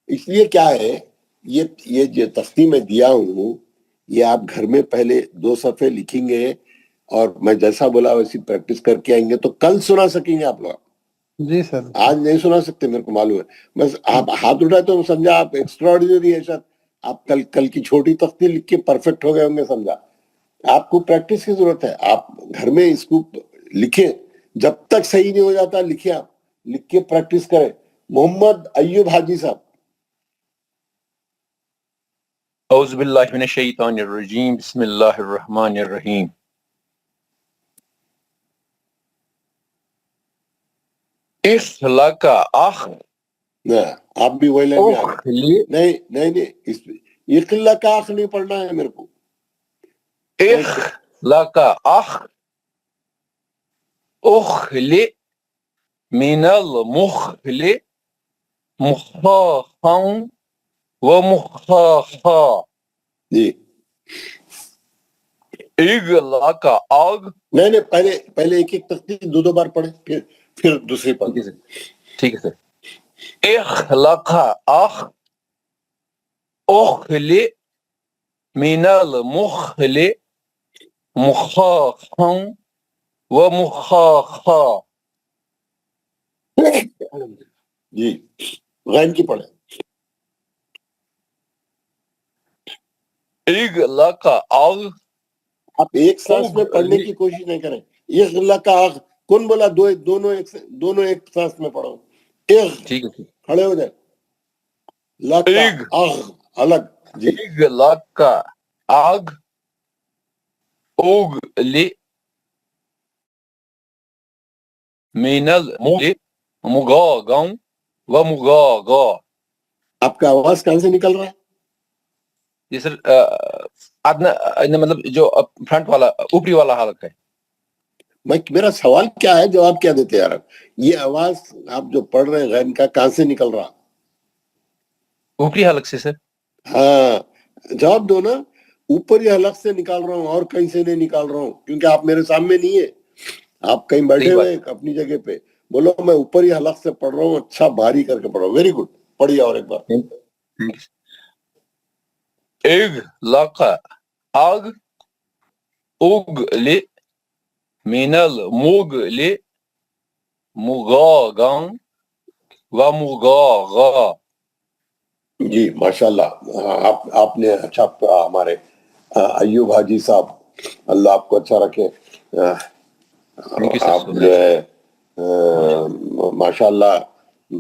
S1: اس لیے کیا ہے، یہ جو تختی میں دیا ہوں، یہ آپ گھر میں پہلے 2 صفحے لکھیں گے، اور میں جیسا بولا ویسی پریکٹس کر کے آئیں گے تو کل سنا سکیں گے آپ لوگ.
S5: جی سر.
S1: آج نہیں سنا سکتے، میرے کو معلوم ہے. بس آپ ہاتھ اٹھائے تو سمجھا آپ ایکسٹرا آرڈینری ہے. شاید آپ کل کی چھوٹی تختی لکھ کے پرفیکٹ ہو گئے ہوں گے، سمجھا. آپ کو پریکٹس کی ضرورت ہے. آپ گھر میں اس کو لکھیں، جب تک صحیح نہیں ہو جاتا لکھیں، آپ لکھ کے پریکٹس کریں. محمد ایوب حاجی صاحب.
S4: اعوذ باللہ من الشیطان الرجیم، بسم اللہ الرحمن الرحیم. اخ لک اخ،
S1: آپ بھی وہی لائن میں آ
S4: اخ
S1: گئے.
S4: لی،
S1: نہیں یہ قلعہ کا آخ نہیں پڑھنا ہے میرے کو.
S4: اخ لک اخ، اخ لی من المخل مخاخا و مخاخا.
S1: جی
S4: اگ لک اگ.
S1: نہیں پہلے ایک ایک تختی 2 بار پڑھیں، پھر دوسری
S4: ٹھیک ہے
S1: پڑھیں.
S4: سر، ٹھیک ہے سر. اخ لک اخ، اخ لی من المخل مخاخا و مخاخا.
S1: جی غین کی پڑھیں.
S4: اغلق اغ
S1: آپ ایک سانس میں پڑھنے کی کوشش نہیں کریں. اغلق اغ کون بولا دونوں ایک سانس میں پڑھو. اغ
S4: ٹھیک ہے
S1: کھڑے ہو جائے. لقا اغ الگ. جی
S4: اغلق اغ اغلی من المغاغ ومغاغا.
S1: آپ کا آواز کہاں سے نکل رہا ہے؟
S4: یہ سر مطلب جو فرنٹ والا اوپری والا حلق ہے.
S1: میرا سوال کیا ہے جواب کیا دیتے یار. یہ آواز آپ جو پڑھ رہے ہیں غین کا کہاں سے نکل رہا؟
S4: اوپری حلق سے سر.
S1: ہاں جواب دو نا. اوپر ہی حلق سے نکال رہا ہوں اور کہیں سے نہیں نکال رہا ہوں کیونکہ آپ میرے سامنے نہیں ہے. آپ کہیں بیٹھے ہوئے اپنی جگہ پہ. بولو میں اوپر ہی حلق سے پڑھ رہا ہوں. اچھا بھاری کر کے پڑھ رہا ہوں. Very good. پڑھیے اور ایک بار.
S4: اغلق اغ اغلی من المغل مغاغا ومغاغا.
S1: جی ماشاءاللہ آپ نے اچھا ہمارے ایوب حاجی صاحب اللہ آپ کو اچھا رکھے. آپ جو ہے ماشاءاللہ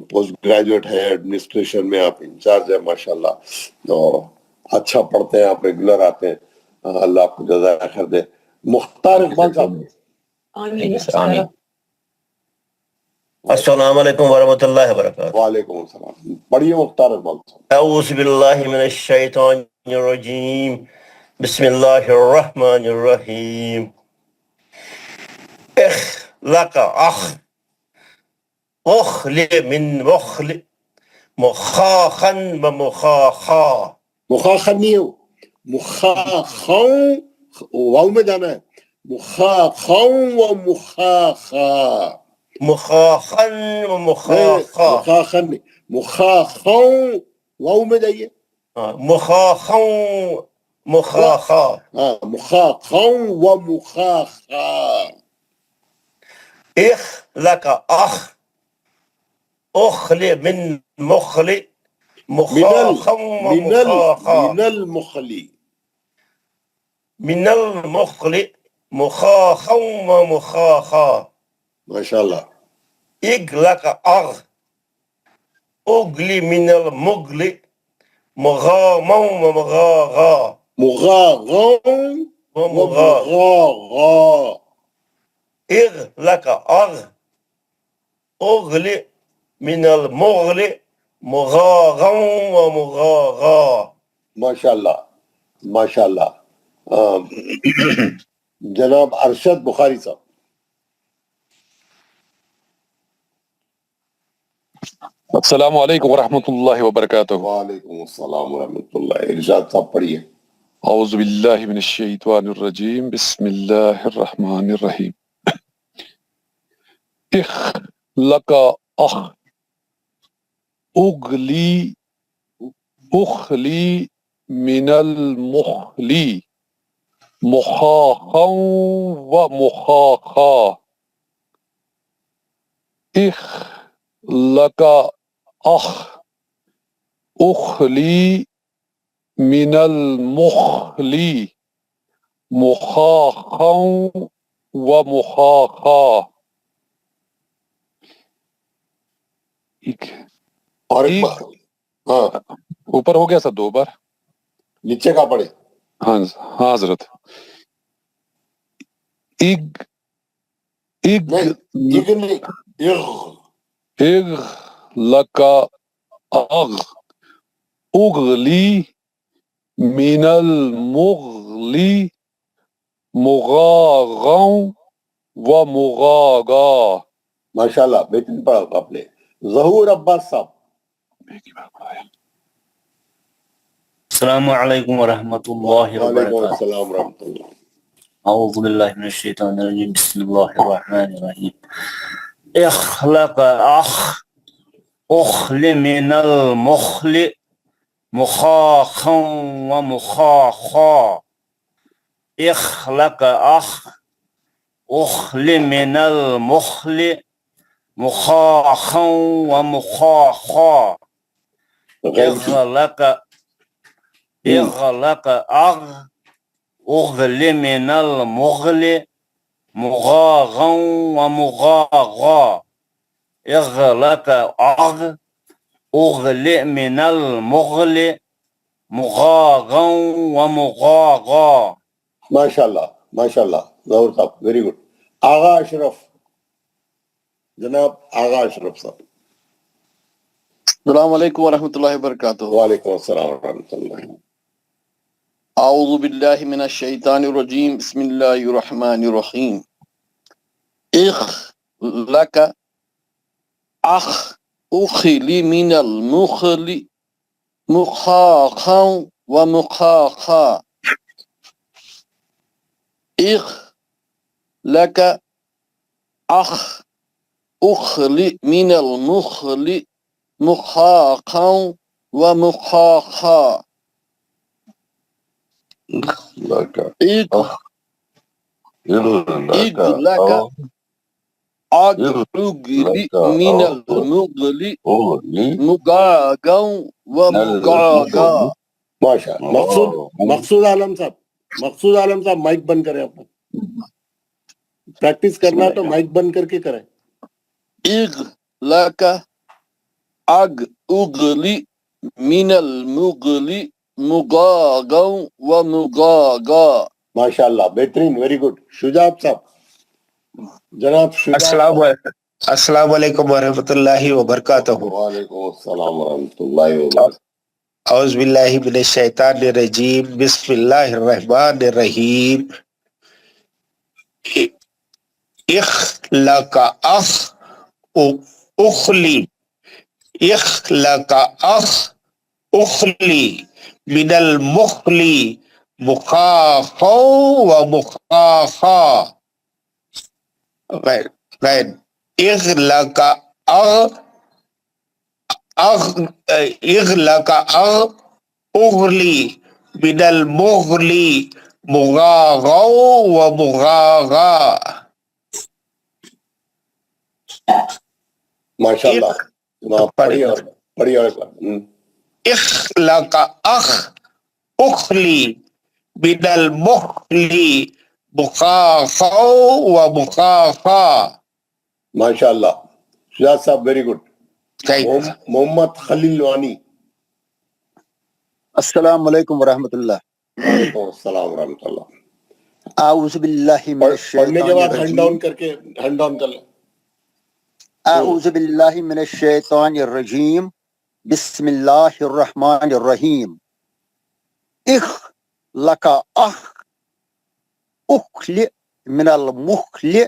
S1: پوسٹ گریجویٹ ہے ایڈمنسٹریشن میں. آپ انچارج ہے ماشاءاللہ اور اچھا پڑھتے ہیں. آپ ریگولر آتے ہیں. اللہ آپ کو جزائے خیر دے. مختار اقبال صاحب.
S4: آمین.
S2: السلام علیکم ورحمۃ اللہ وبرکاتہ.
S1: وعلیکم السلام. پڑھیے مختار اقبال صاحب.
S2: اعوذ باللہ من الشیطان الرجیم. بسم اللہ الرحمن الرحیم. اخلق اخ اخل من مخل مخاخا ومخاخا.
S1: مخاخن نہیں ہو. مخاخن واو میں جانا ہے. مخاخن و مخاخا.
S2: مخاخا ومخاخا.
S1: مخاخن نہیں. مخاخن واو میں جائیے.
S2: مخاخا مخاخا.
S1: ہاں مخاخن و مخاخا.
S2: اخلق اخ اخل من مخل مخاخا ومخاخا.
S1: من المخلی.
S2: من المخل مخاخا ومخاخا.
S1: ماشاءاللہ.
S2: اغلق اغ اغلی من المغل مغاما ومغاغا.
S1: مغاغن
S2: ومغاغا.
S1: ومغاغا.
S2: اغلق اغ اغلی من المغل مغاغا ومغاغا.
S1: ماشاءاللہ ماشاءاللہ. جناب ارشد بخاری صاحب.
S6: السلام علیکم ورحمۃ اللہ وبرکاتہ.
S1: وعلیکم السلام ورحمۃ اللہ. ارشاد صاحب پڑھیے.
S6: اعوذ باللہ من الشیطان الرجیم. بسم اللہ الرحمن الرحیم. اخلق اخ اغلی اخلی من المخلی مخاخا ومخاخا. اخلق اخ اخلی من المخلی مخاخا ومخاخا.
S1: اور ایک بار. ہاں
S6: اوپر ہو گیا سر 2 بار.
S1: نیچے کا پڑھے.
S6: ہاں ہاں حضرت. اغلق اغ اغلی من المغلی مغاغا ومغاغا.
S1: ماشاءاللہ بہترین پڑھا آپ نے. ظہور عباس صاحب.
S7: السلام علیکم ورحمۃ اللہ
S1: وعلیکم
S7: وبرکاتہ.
S1: السلام ورحمۃ اللہ.
S7: اعوذ باللہ من الشیطان الرجیم. بسم اللہ الرحمن الرحیم. اخلق اخ اخل من المخل مخاخا ومخاخا. اخلق اخ اخل من المخل مخاخا ومخاخا. اخلق اغلق اغل من المغل مغاغا ومغاغا اغلق اغل من المغل مغاغا ومغاغا.
S1: ماشاءاللہ ماشاءاللہ ظہور صاحب ویری گڈ. آغا اشرف، جناب آغا اشرف صاحب.
S8: السلام علیکم ورحمۃ اللہ وبرکاتہ.
S1: وعلیکم السلام ورحمۃ اللہ.
S8: اعوذ باللہ من الشیطان الرجیم بسم اللہ الرحمن الرحیم. اخ لک اخ اخلی من المخل مخاخا ومخاخا. اخ لک اخ اخلی من المخل مخاخا ومخاخا. اگ لک اگلی من المغل مغاغا ومغاغا.
S1: ماشاء اللہ. مقصود عالم صاحب، مقصود عالم صاحب مائک بند کریں. آپ پریکٹس کرنا تو مائک بند کر کے کریں.
S8: اگ لک اگ اگلی من المغل مغاغا ومغاغا.
S1: ماشاء اللہ بہترین، ویری گڈ. شجاعت صاحب، جناب شجاعت.
S9: السلام علیکم ورحمۃ اللہ وبرکاتہ.
S1: وعلیکم السلام ورحمۃ اللہ وبرکاتہ.
S9: اعوذ باللہ من الشیطان الرجیم بسم اللہ الرحمن الرحیم. اخ لک اخ اخلی اخ لک اخ اخلی من المخلی مخاخا ومخاخا. اغلق اغلی من المغلی مغاغا ومغاغا.
S1: ماشاء اللہ. پڑھیے اور پڑھیے اور
S9: اخلق اخ اخلی من المخلی مخاخا ومخاخا.
S1: ماشاء اللہ. شجاعت صاحب ویری گڈ. محمد خلیل وانی.
S10: السلام علیکم ورحمۃ اللہ.
S1: وعلیکم السلام ورحمۃ اللہ.
S10: اعوذ باللہ من
S1: پڑھنے کے بعد ہینڈ
S10: الشیطان
S1: ڈاؤن کر کے ہینڈ ڈاؤن کر لیں.
S10: اعوذ باللہ من الشیطان الرجیم بسم اللہ الرحمن الرحیم. اخ لک اخ اخل من المخل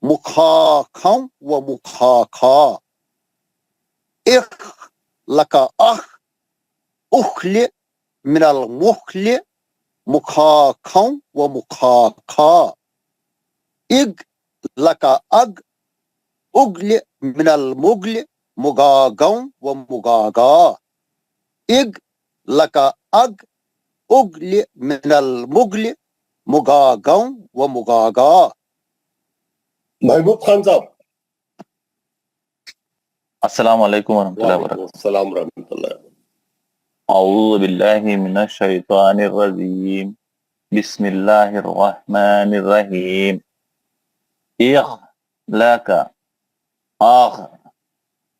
S10: مخاخا ومخاخا. اخ لک اخ اخل من المخل مخاخا ومخاخا. اگ لک اگ اگل من المغل مغاغا ومغاغا. اگ لک اگ اگل من المغل مغاغا ومغاغا.
S1: محبوب خان صاحب.
S3: السلام علیکم ورحمۃ اللہ وبرکاتہ.
S1: وعلیکم السلام ورحمۃ اللہ.
S3: اعوذ باللہ من الشیطان الرجیم بسم اللہ الرحمن الرحیم. اخ لک اخ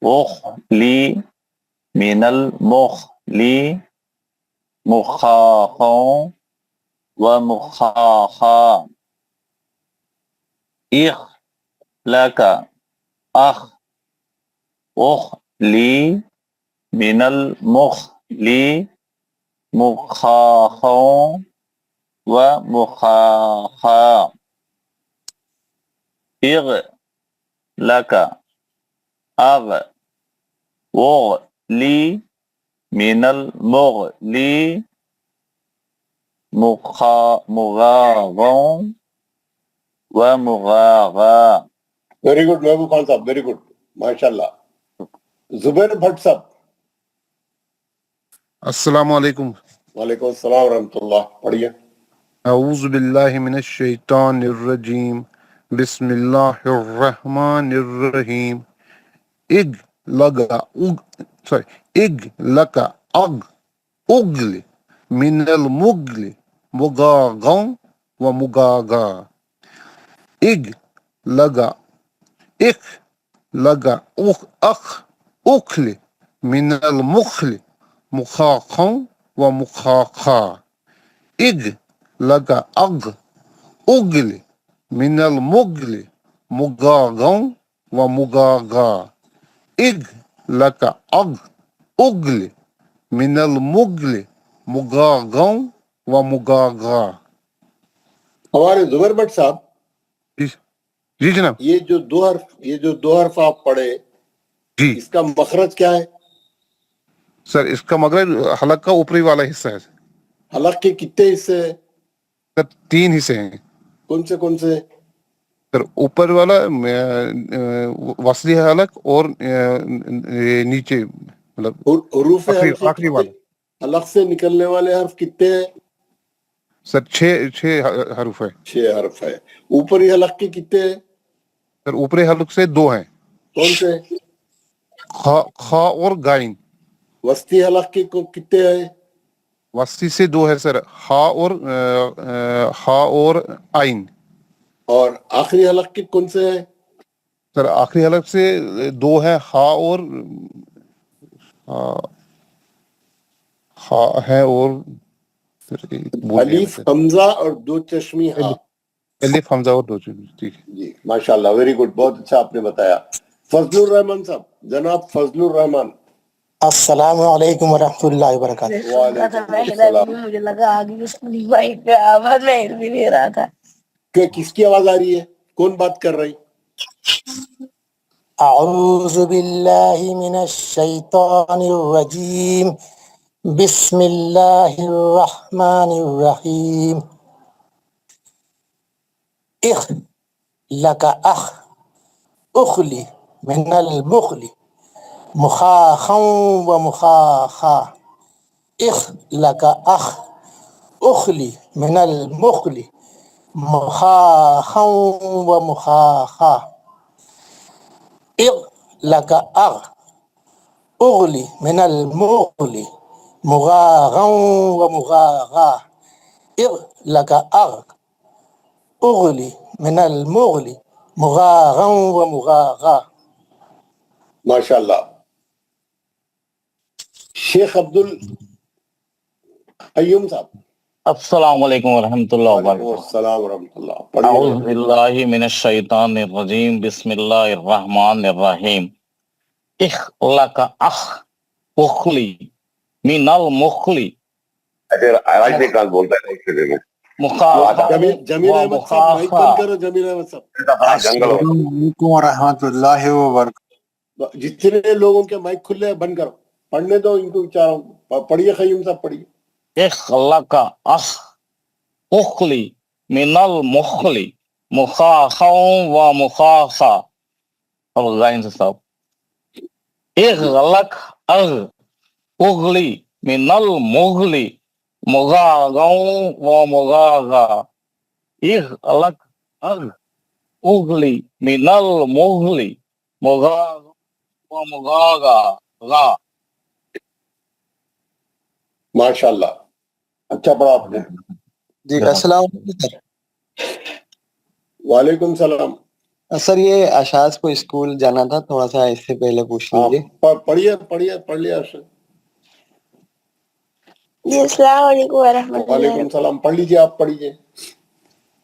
S3: اخلی من المخلی مخاخا ومخاخا. اخ لک اخ اخلی من المخلی مخاخا ومخاخا. اغ لک اغ اغلی من المغلی مغاغا ومغاغا.
S1: ویری گڈ محبوب خان صاحب، ویری گڈ ماشاء اللہ. زبیر بھٹ صاحب.
S5: السلام علیکم.
S1: وعلیکم السلام ورحمۃ اللہ. پڑھیے.
S5: اعوذ باللہ من الشیطان الرجیم بسم اللہ الرحمن الرحیم. اگ لگا اگ لک اگ اگل من المغل مغاغا ومغاغا اگ لگا اخ لگا اخ اخل من المخل مخاخا ومخاخا اگ لگا اغ اغل من المغل مغاغا ومغاغا اگ لگا اغ اغل من المغل مغاغا ومغاغا.
S1: ہمارے زبیر بٹ صاحب
S5: جی جناب.
S1: یہ جو دو حرف آپ پڑھے
S5: جی
S1: اس کا مخرج کیا ہے؟
S5: سر اس کا مغرب حلق کا اوپری والا حصہ ہے
S1: حلق کے کتنے حصے ہیں؟
S5: سر 3 حصے ہیں
S1: کون سے؟
S5: سر اوپر والا وسطی حلق اور نیچے مطلب
S1: حروف حلق سے
S5: آخری والا.
S1: حلق سے نکلنے والے حرف کتنے ہیں؟
S5: سر 6 حروف ہے
S1: 6 حرف ہے. اوپری حلق کے کتنے ہیں؟
S5: سر اوپری حلق سے 2 ہیں.
S1: کون سے؟
S5: خا اور غائن.
S1: وسطی حلق کے کتنے ہیں؟
S5: وسطی سے 2 ہے سر ہا اور آئین.
S1: اور آخری حلق کے کون سے ہیں؟
S5: سر آخری حلق سے 2 ہے ہا اور ہا ہے اور
S1: الف حمزہ اور 2 چشمی ہا.
S5: الف حمزہ اور 2 چشمی. ٹھیک ہے
S1: جی ماشاءاللہ ویری گڈ، بہت اچھا آپ نے بتایا. فضل الرحمان صاحب، جناب فضل الرحمان.
S11: السلام علیکم ورحمۃ اللہ وبرکاتہ.
S1: وعلیکم السلام.
S12: مجھے لگا آگے سنی بھائی کا آواز میں بھی لے رہا تھا.
S1: کس کی آواز آ رہی ہے؟ کون بات کر رہی؟
S11: اعوذ باللہ من الشیطان الرجیم بسم اللہ الرحمن الرحیم. اخ لک اخ اخلی من المخلی مخاخا ومخاخا اخ لک اخ اخلی من المخلی مخاخا ومخاخا اغ لک اغ اغلی من المغلی مغاغا ومغاغا اغ لک اغ اغلی من المغلی مغاغا ومغاغا.
S1: ماشاءاللہ. شیخ عبد القیوم صاحب.
S7: السلام علیکم ورحمۃ اللہ
S1: وعلیکم
S7: وبرکاتہ.
S1: السلام ورحمۃ اللہ.
S7: اعوذ باللہ من الشیطان الرجیم بسم اللہ الرحمن الرحیم. اخ لک اخ اخلی من المخلی
S1: بولتا ہے
S7: مخاخا
S1: جمیل احمد صاحب مائک بند کرو. جمیل احمد صاحب
S10: السلام علیکم ورحمۃ اللہ وبرکاتہ.
S1: جتنے لوگوں کے مائک کھلے ہیں بند کرو، پڑھنے دو ان کو بیچاروں. پڑھیے قیوم صاحب پڑھیے.
S7: اخ لک اخ اخلی من المخلی مخاخا ومخاخا. اور غائن سے صاحب اغ لک اغ اغلی من المغلی مغاغا ومغاغا اغ لک اغ اغلی من المغلی مغاغا ومغاغا غا.
S1: ماشاءاللہ اچھا پڑھا آپ نے.
S10: جی السلام علیکم
S1: وعلیکم السلام.
S10: سر. یہ اشاز کو اسکول جانا تھا، تھوڑا سا اس سے پہلے پوچھ لیجیے.
S1: پڑھ لیا.
S12: جی السلام علیکم ورحمۃ اللہ.
S1: وعلیکم السلام. پڑھ لیجیے، آپ پڑھیے.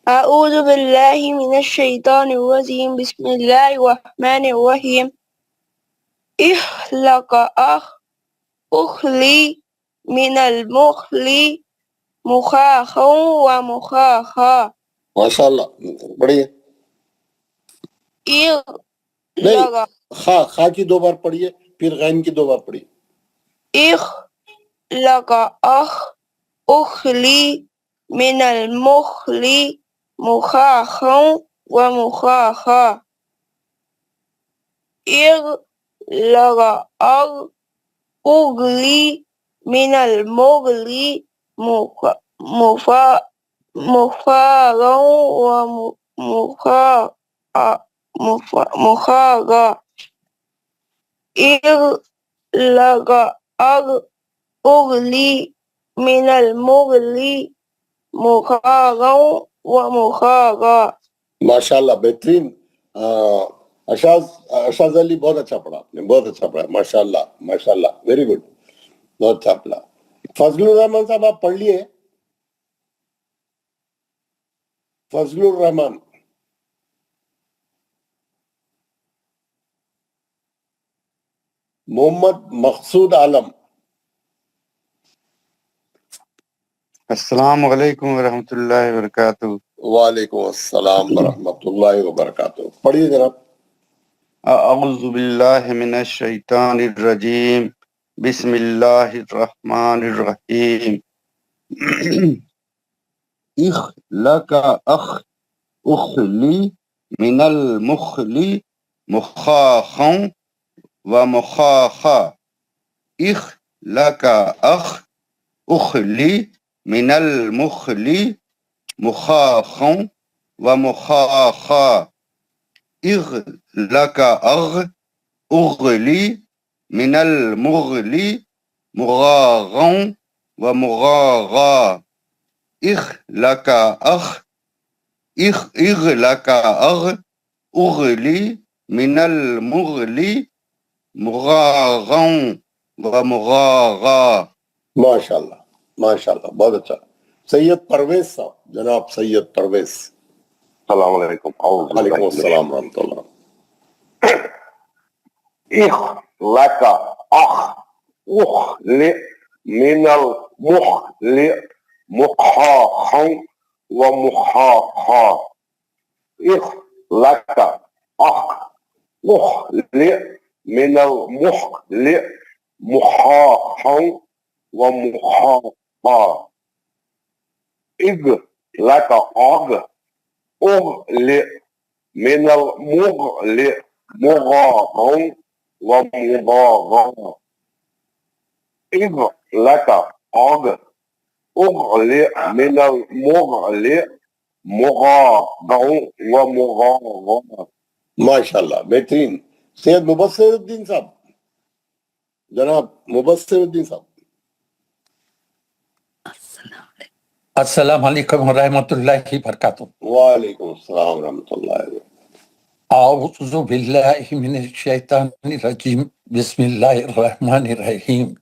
S12: اعوذ باللہ من الشیطان الرجیم بسم اللہ الرحمن الرحیم. اخ لک اخ اخلی من المخلی مخاخا ومخاخا.
S1: ماشاءاللہ پڑھیے.
S12: اغ
S1: نہیں،
S12: لک
S1: خا کی 2 بار پڑھیے، پھر غین کی 2 بار پڑھیے.
S12: اخ لک اخ اخلی من المخلی مخاخا ومخاخا اغ لک اغ اغلی من المغلی مفاغا ومخاغا اغ لک اغ اغلی من المغل مخاغا ومخاغا.
S1: ماشاءاللہ بہترین. اشاز علی بہت اچھا پڑھا آپ نے, بہت اچھا پڑھا, ماشاءاللہ ماشاءاللہ, ویری گڈ, بہت اچھا پڑھا. فضل الرحمان صاحب آپ پڑھ لیے؟ فضل الرحمان. محمد مقصود عالم.
S3: السلام علیکم ورحمۃ اللہ وبرکاتہ.
S1: وعلیکم السلام ورحمۃ اللہ وبرکاتہ. پڑھیے جناب.
S3: اعوذ باللہ من الشیطان الرجیم بسم اللہ الرحمن الرحیم. اخ لک اخ اخلی من المخلی مخاخا ومخاخا. اخ لک اخ اخلی من المخلی مخاخا ومخاخا. اغ لک اغ اغلی من المغلی مغاغا ومغاغا. اخ لک اخ اغ لک اغ اغلی من المغلی مغاغا ومغاغا.
S1: ماشاءاللہ ماشاءاللہ, بہت اچھا. سید پرویز صاحب, جناب سید پرویز.
S13: السلام علیکم.
S1: وعلیکم السلام ورحمۃ اللہ.
S13: اخ لک اخ اخلی من المخلی مخاخا ومخاخا. اخ لک اخ اخلی من المخلی مخاخا ومخاخا. اغ لک اغ اغلی من المغلی مغاغا ومغاغا. اغ لک اغ اغلی من المغلی مغاغا ومغاغا.
S1: ماشاءاللہ بہترین. سید مبصر الدین صاحب, جناب مبصر الدین صاحب.
S14: السلام علیکم ورحمۃ اللہ وبرکاتہ.
S1: وعلیکم السلام ورحمۃ اللہ وبرکاتہ.
S14: اعوذ باللہ من الشیطان الرجیم بسم اللہ الرحمن الرحیم.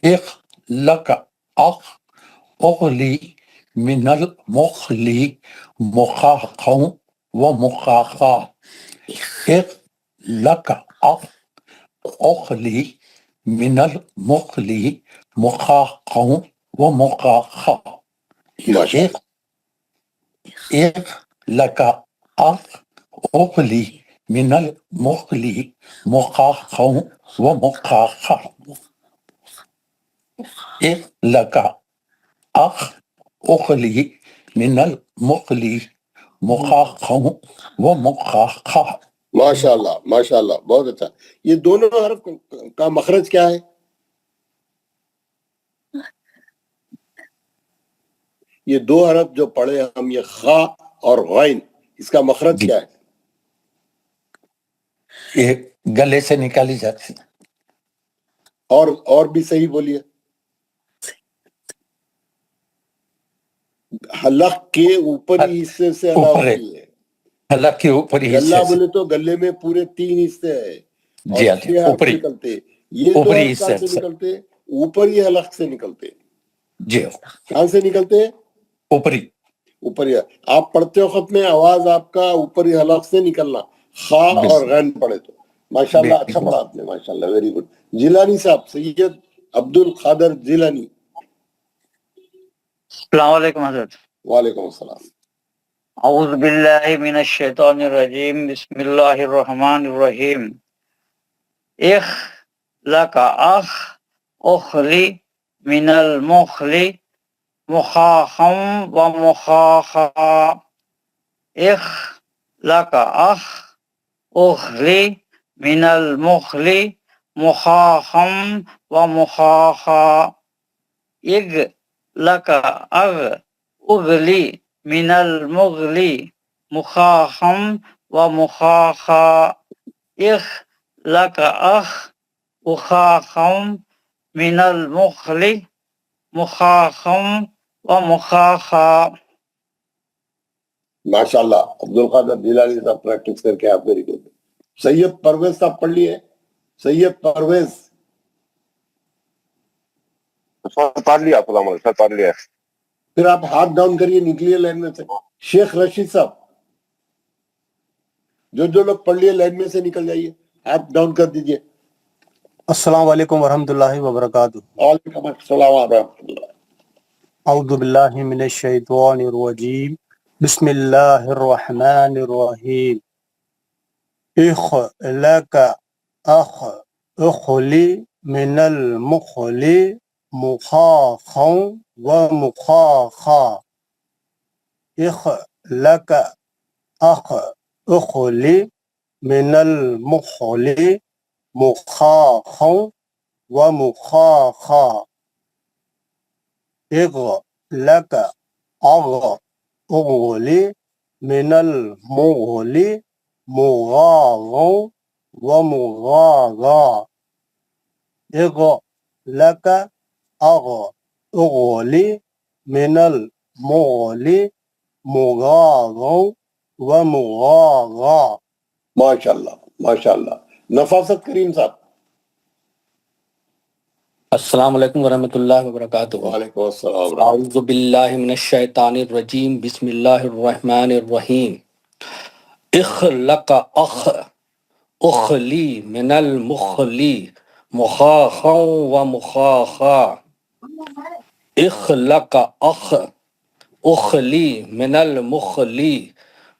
S14: اخ لک اخ اغلی من المخلی مخاخا ومخاخا. اخ لک اخ اغلی من المخلی مخاخا ومخاخا. اخ لک اخ اغلی من المخلی مخاخا ومخاخا. اخ لک اخ اغلی من المخلی مخاخا ومخاخا.
S1: ماشاءاللہ ماشاءاللہ, بہت اچھا. یہ دونوں حرف کا مخرج کیا ہے؟ یہ دو حرف جو پڑھے ہم, یہ خا اور غین, اس کا مخرج کیا ہے؟
S14: یہ گلے سے نکالی جاتی.
S1: اور بھی صحیح بولیے. حلق کے اوپری حصے سے ادا ہوتی ہے.
S14: حلق کے اوپری
S1: گلہ
S14: حصے سے.
S1: بولے تو گلے میں پورے 3 حصے ہیں اور
S14: جی
S1: 6 حرف
S14: اوپری
S1: نکلتے. یہ دو
S14: اوپری
S1: حرف کہاں
S14: حصے
S1: سے نکلتے؟ اوپری حلق سے نکلتے.
S14: جی
S1: کہاں سے نکلتے؟
S14: اوپری.
S1: اوپری. آپ پڑھتے وقت میں آواز آپ کا اوپری حلق سے نکلنا, خا اور غین پڑھے تو. ماشاءاللہ اچھا پڑھا آپ نے, ماشاءاللہ, ویری گڈ. جیلانی صاحب, سید عبد القادر جیلانی.
S7: السلام علیکم حضرت.
S1: وعلیکم السلام.
S7: اعوذ باللہ من الشیطان الرجیم بسم اللہ الرحمن الرحیم. اخ لک اخ اخلی من المخلی مخاخا ومخاخا. اخ لک اخ اخلی من المخلی مخاخا ومخاخا. اغ لک اغ اغلی من المغلی مخاخا ومخاخا. اخ لک اخ اخاخا من المخلی مخاخم ومخاخا.
S1: ماشاءاللہ عبد القادر جیلانی صاحب پریکٹس کر کے آپ ویری گڈ. سید پرویز صاحب پڑھ لیے. سید پرویز
S13: سر پڑھ لیا، السلام علیکم سر پڑھ لیا.
S1: پھر آپ ہاتھ ڈاؤن کریے، نکلیے لائن میں سے. شیخ رشید صاحب جو لوگ پڑھ لیے لائن میں سے نکل جائیے، ہاتھ ڈاؤن کر دیجئے.
S15: السلام علیکم ورحمۃ اللہ وبرکاتہ.
S1: وعلیکم السلام ورحمۃ اللہ.
S15: اعوذ باللہ من الشیطان الرجیم. بسم اللہ الرحمن الرحیم. اخ لک اخ اخلی من المخلی مخاخا ومخاخا. اخ لک اخ اخلی من المخلی مخاخا ومخاخا. اغ لک اغ اغلی من المغلی مغاغا ومغاغا. اغ لک اغ اغلی من المغلی مغاغا ومغاغا.
S1: ماشاءاللہ ماشاءاللہ. نفاست کریم صاحب.
S16: السلام علیکم ورحمۃ اللہ وبرکاتہ.
S1: وعلیکم السلام ورحمۃ
S16: اعوذ باللہ من الشیطان الرجیم. بسم اللہ الرحمن الرحیم. اخ لک اخ اخلی من المخلی مخاخا ومخاخا. اخ لک اخ اخلی من المخلی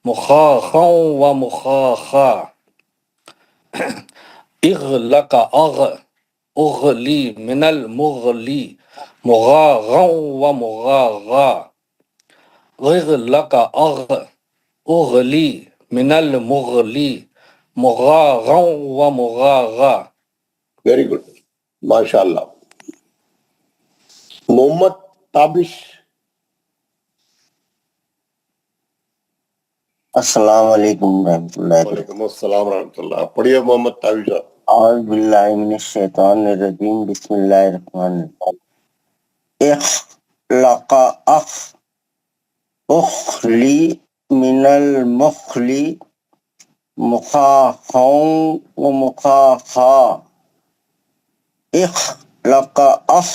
S16: مخاخا ومخاخا. اغ لک اغ اغلی من المغلی مغاغا ومغاغا. اغ لک اغ اغلی من المغلی مغاغا ومغاغا.
S1: ویری گڈ ماشاءاللہ. محمد تابش.
S17: السلام علیکم ورحمۃ اللہ.
S1: وعلیکم السلام ورحمۃ اللہ. پڑھیے محمد تابش صاحب.
S17: اعوذ باللہ من الشیطان الرجیم. بسم اللہ الرحمن الرحیم. اخ لک اخ اخلی من المخلی مخاخا ومخاخا. اخ لک اخ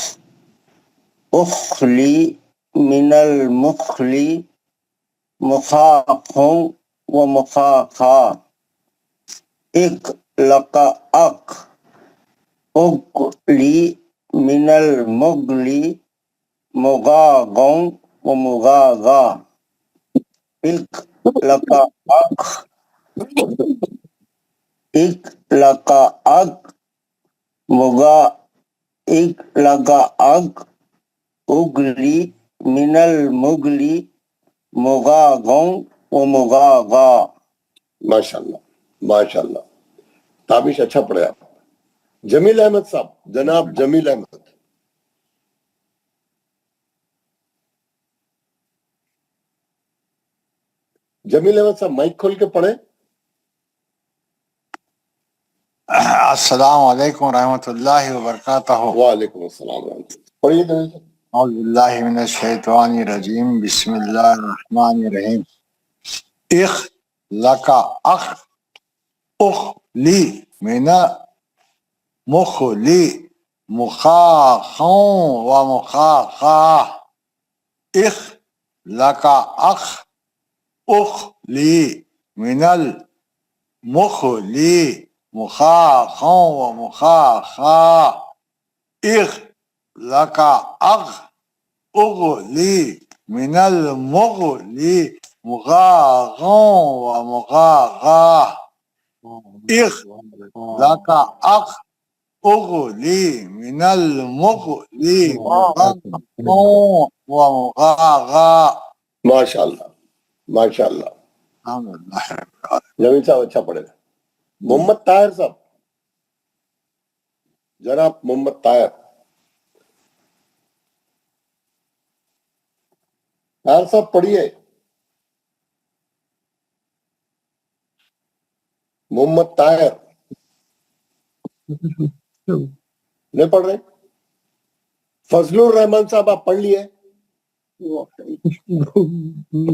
S17: اخلی من المخلی مخاخا ومخاخا. اخ لک اخ اغلی من المغلی مغاغا ومغاغا. اخ لک اخ لک اخ مغا اخ لک اخ اغلی من المغلی مغاغا ومغاغا.
S1: ماشاءاللہ ماشاءاللہ. تابش اچھا پڑھے آپ. جمیل احمد صاحب، جناب جمیل احمد. جمیل احمد صاحب مائک کھول کے پڑھیں.
S18: السلام علیکم ورحمۃ اللہ وبرکاتہ.
S1: وعلیکم السلام ورحمۃ اللہ. پڑھیے جمیل صاحب.
S18: اعوذ باللہ من الشیطان الرجیم. بسم اللہ الرحمن الرحیم. اخ لک اخ اخلی من مخلی مخاخا ومخاخا. اخ لک اخ اخلی من المخلی مخاخا ومخاخا. اخ لک اخ اغلی من المغلی مغاغا ومغاغا. اخ لک اخ اغلی من المغلی مغاغا ومغاغا.
S1: ماشاءاللہ ماشاءاللہ. جمیل صاحب اچھا پڑھے گا. محمد طاہر صاحب، جناب محمد طاہر. طاہر صاحب پڑھیے. محمد طاہر نہیں پڑھ رہے. فضل الرحمان صاحب آپ پڑھ لیے؟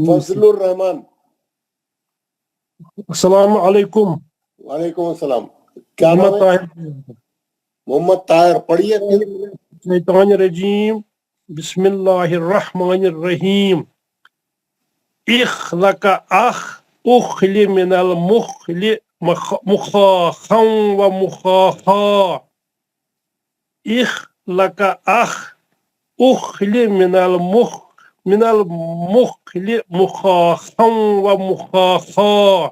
S1: فضل الرحمان.
S19: السلام علیکم.
S1: وعلیکم السلام. کیا نام ہے؟ محمد طاہر. پڑھیے.
S19: شیطان الرجیم بسم اللہ الرحمن الرحیم. اخلق اخ اخلی من المخلی مخاخا و مخاخا. اخلق اخ اخلی من المخلی مخاخا و مخاخا.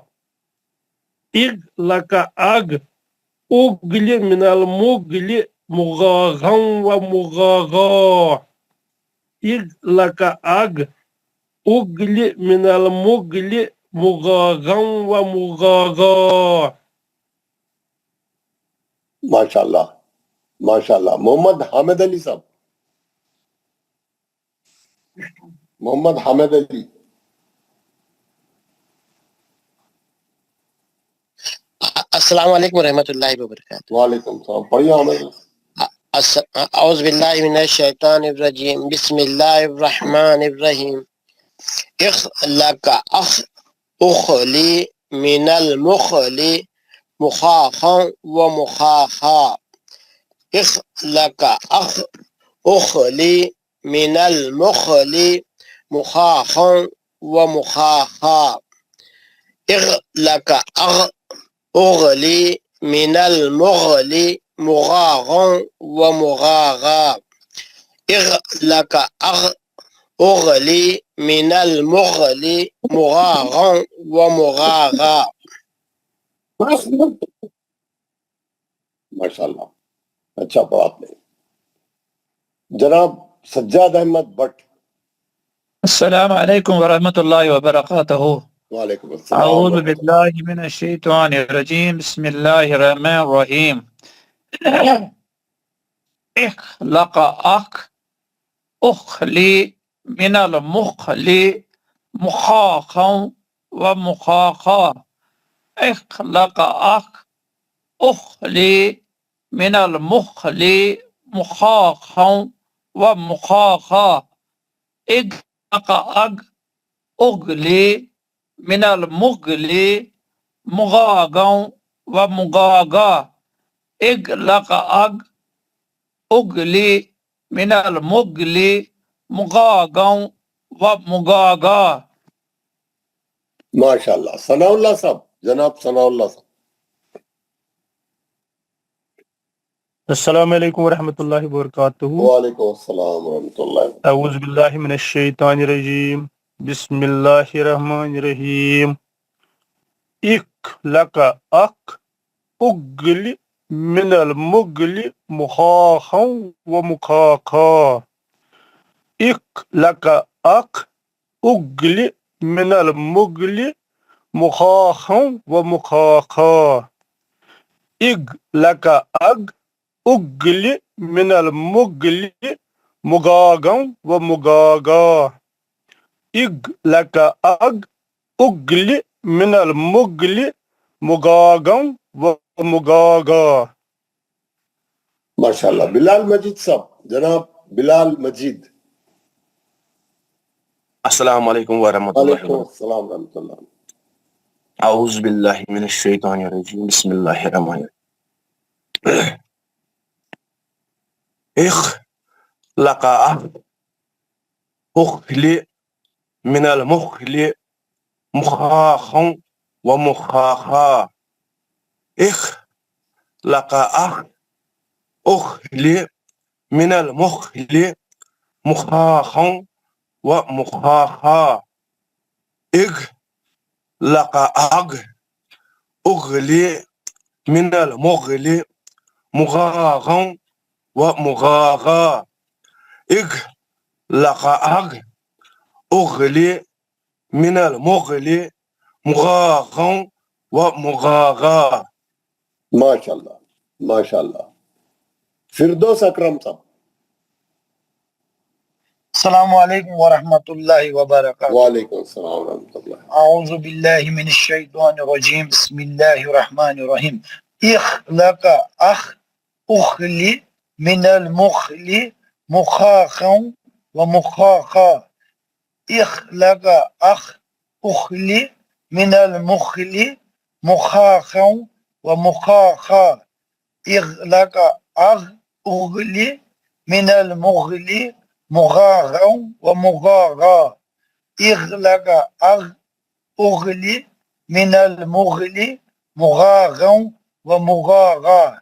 S19: اخلق اگ اگلی من المگلی مغاغا و مغاغا. اخلق اگ اگلی من المگلی مغاغا و مغاغا.
S1: ماشاء اللہ ماشاء اللہ. محمد حامد علی صاحب. محمد حامد علی.
S11: السلام علیکم ورحمۃ اللہ وبرکاتہ.
S1: وعلیکم السلام. پڑھیے حامد.
S11: اعوذ باللہ من الشیطان الرجیم بسم اللہ الرحمن الرحیم. اخلق اخ اخلی من المخلی مخاخا و مخاخا. اخلق اخ اخلی من المخلی مخاخا و مخاخا. اخلق اخ اغلی من المغلی مغاغا و مغاغا. اغلق اغلی من المغلی مغاغا و مغاغا.
S1: ماشاء اللہ اچھا پڑھا آپ نے. جناب سجاد احمد بٹ.
S20: السلام علیکم ورحمۃ اللہ وبرکاتہ.
S1: وعلیکم السلام.
S20: اعوذ باللہ من الشیطان الرجیم بسم اللہ الرحمن الرحیم. اخلق اخ اخلی من المخلی مخاخا و مخاخا. اخلق اخ اخلی من المخلی مخاخا و مخاخا. اخلق اگ اغلی من المغلی مغاغا و مغاغا. اغلق اگ اغلی من المغلی مغاغا و مغاغا.
S1: ماشاء اللہ. ثناء اللہ صاحب. جناب ثناء اللہ صاحب.
S19: السلام علیکم ورحمۃ اللہ وبرکاتہ.
S1: وعلیکم السلام ورحمۃ اللہ.
S19: اعوذ باللہ من الشیطان الرجیم بسم اللہ الرحمن الرحیم. اخلق اخ اگلی من المغلی مخاخا و مخاخا. اخلق اخ اگلی من المغلی مخاخا و مخاخا. اخلق اگ اگلی من المغلی مغاغا و مغاغا. اخلق اگ اگلی من المغلی مغاغا و مغاغا.
S1: ماشاء اللہ. بلال مجید صاحب. جناب بلال مجید.
S21: السلام علیکم ورحمۃ اللہ
S1: وعلیکم السلام ورحمۃ اللہ.
S21: اعوذ باللہ من الشیطان الرجیم بسم اللہ الرحمن الرحیم. اخلق اخ اخلی من المخلی مخاخا و مخاخا. اخلق اخ اخلی من المخلی مخاخا و مخاخا. اخلق اگ اغلی من المغلی مغاغا و مغاغا. اخلق اگ اغلی من المغلی مغاغا و مغاغا.
S1: ماشاء اللہ ماشاء اللہ. فردوس اکرم صاحب.
S22: السلام علیکم ورحمۃ اللہ وبرکاتہ.
S1: وعلیکم السلام ورحمۃ اللہ.
S22: اعوذ باللہ من الشیطان الرجیم بسم اللہ الرحمن الرحیم. اخلق اخ اخلی من المخلی مخاخا ومخاخا اخلق اخ اخلي من المخل مخاخا ومخاخا اغلق اغ اغلي من المغل مغاغا ومغاغا اغلق اغ اغلي من المغل مغاغا ومغاغا.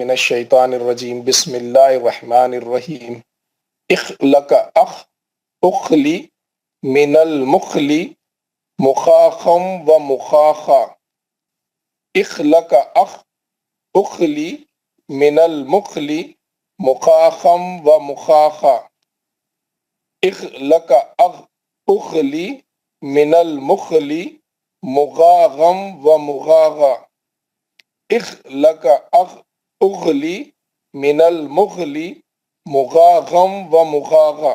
S2: من الشيطان الرجيم بسم الله الرحمن الرحيم. اخلق أخ أخلي من المخل مخاخا ومخاخا اخلق أخ أخلي من المخل مخاخا ومخاخا اخلق أخ أخلي من المخل مغاغا ومغاغا اخلق أخ أغلي من المغل مغاغا ومغاغا.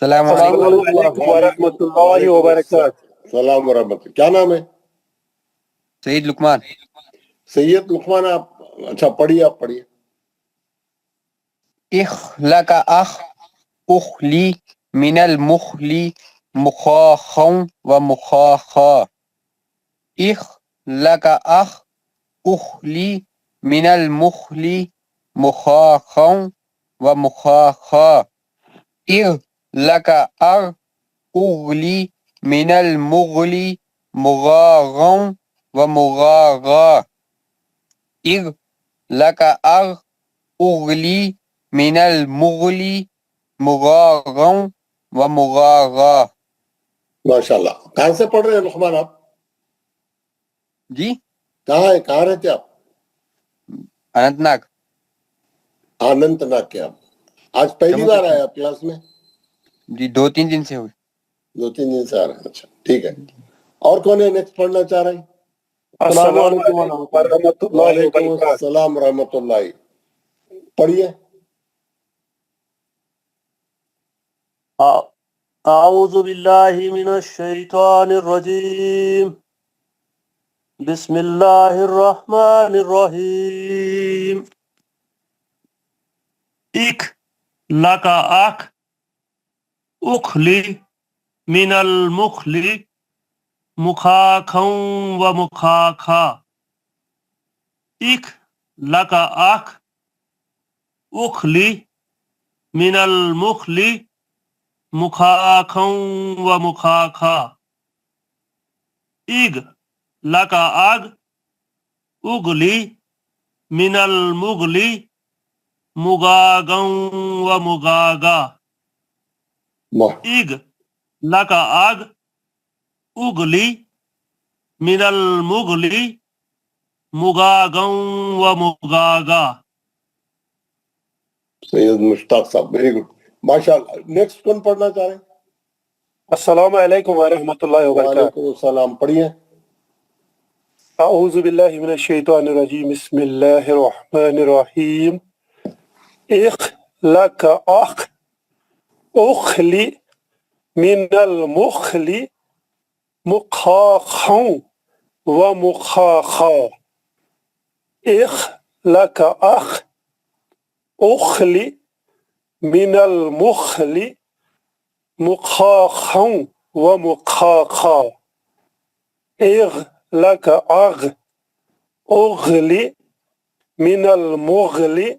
S10: السلام
S15: علیکم ورحمۃ اللہ وبرکاتہ.
S1: سلام ورحمۃ. کیا نام ہے؟
S10: سعید لقمان.
S1: سید لقمان. آپ اچھا پڑھیے، آپ پڑھیے.
S10: اخ لک اخ اخلی من المخلی مخاخا و مخاخا. اخ لک اخ اخلی من المخلی مخاخا و مخاخا. اغ لک ار اغلی من المغلی مغاغا و مغاغا. اغ لک ار اغلی من المغلی مغاغا و مغاغا.
S1: ماشاء اللہ. کہاں سے پڑھ رہے ہیں لقمان آپ؟
S10: جی
S1: کہاں رہتے آپ؟
S10: اننت ناگ.
S1: آننت ناگ کے. آپ آج پہلی بار آئے آپ کلاس میں؟
S10: جی 2-3 دن سے ہوئے.
S1: 2-3 دن سے آ رہے ہیں. اچھا ٹھیک ہے. اور کون ہے نیکسٹ پڑھنا چاہ رہے ہیں؟
S15: السلام علیکم ورحمۃ اللہ
S1: وعلیکم
S15: وبرکاتہ.
S1: السلام ورحمۃ اللہ. پڑھیے.
S15: اعوذ باللہ من الشیطان الرجیم. بسم اللہ الرحمن الرحیم.
S19: اک لکا اخ اخلی من المخلی مخاخا و مخاخا. اک لکا اخ اخلی من المخلی مخاخا و مخاخا. اگ لکا اگ اگلی من المغلی مغاغا و مغاغا. اگ لکا اگ اگلی من المغلی مغاغا و مغاغا.
S1: سید مشتاق صاحب ویری گڈ ماشاء اللہ. نیکسٹ کون پڑھنا چاہ رہے ہیں؟
S15: السلام علیکم ورحمۃ اللہ وبرکاتہ.
S1: وعلیکم السلام. پڑھیے.
S15: اعوذ باللہ من الشیطان الرجیم. بسم اللہ الرحمن الرحیم. اخ لک اخ اخلی من المخلی مخاخا و مخاخا. اخ لک اخ اخلی من المخلی مخاخا و مخاخا. اغ لک اغ اغلی من المغلی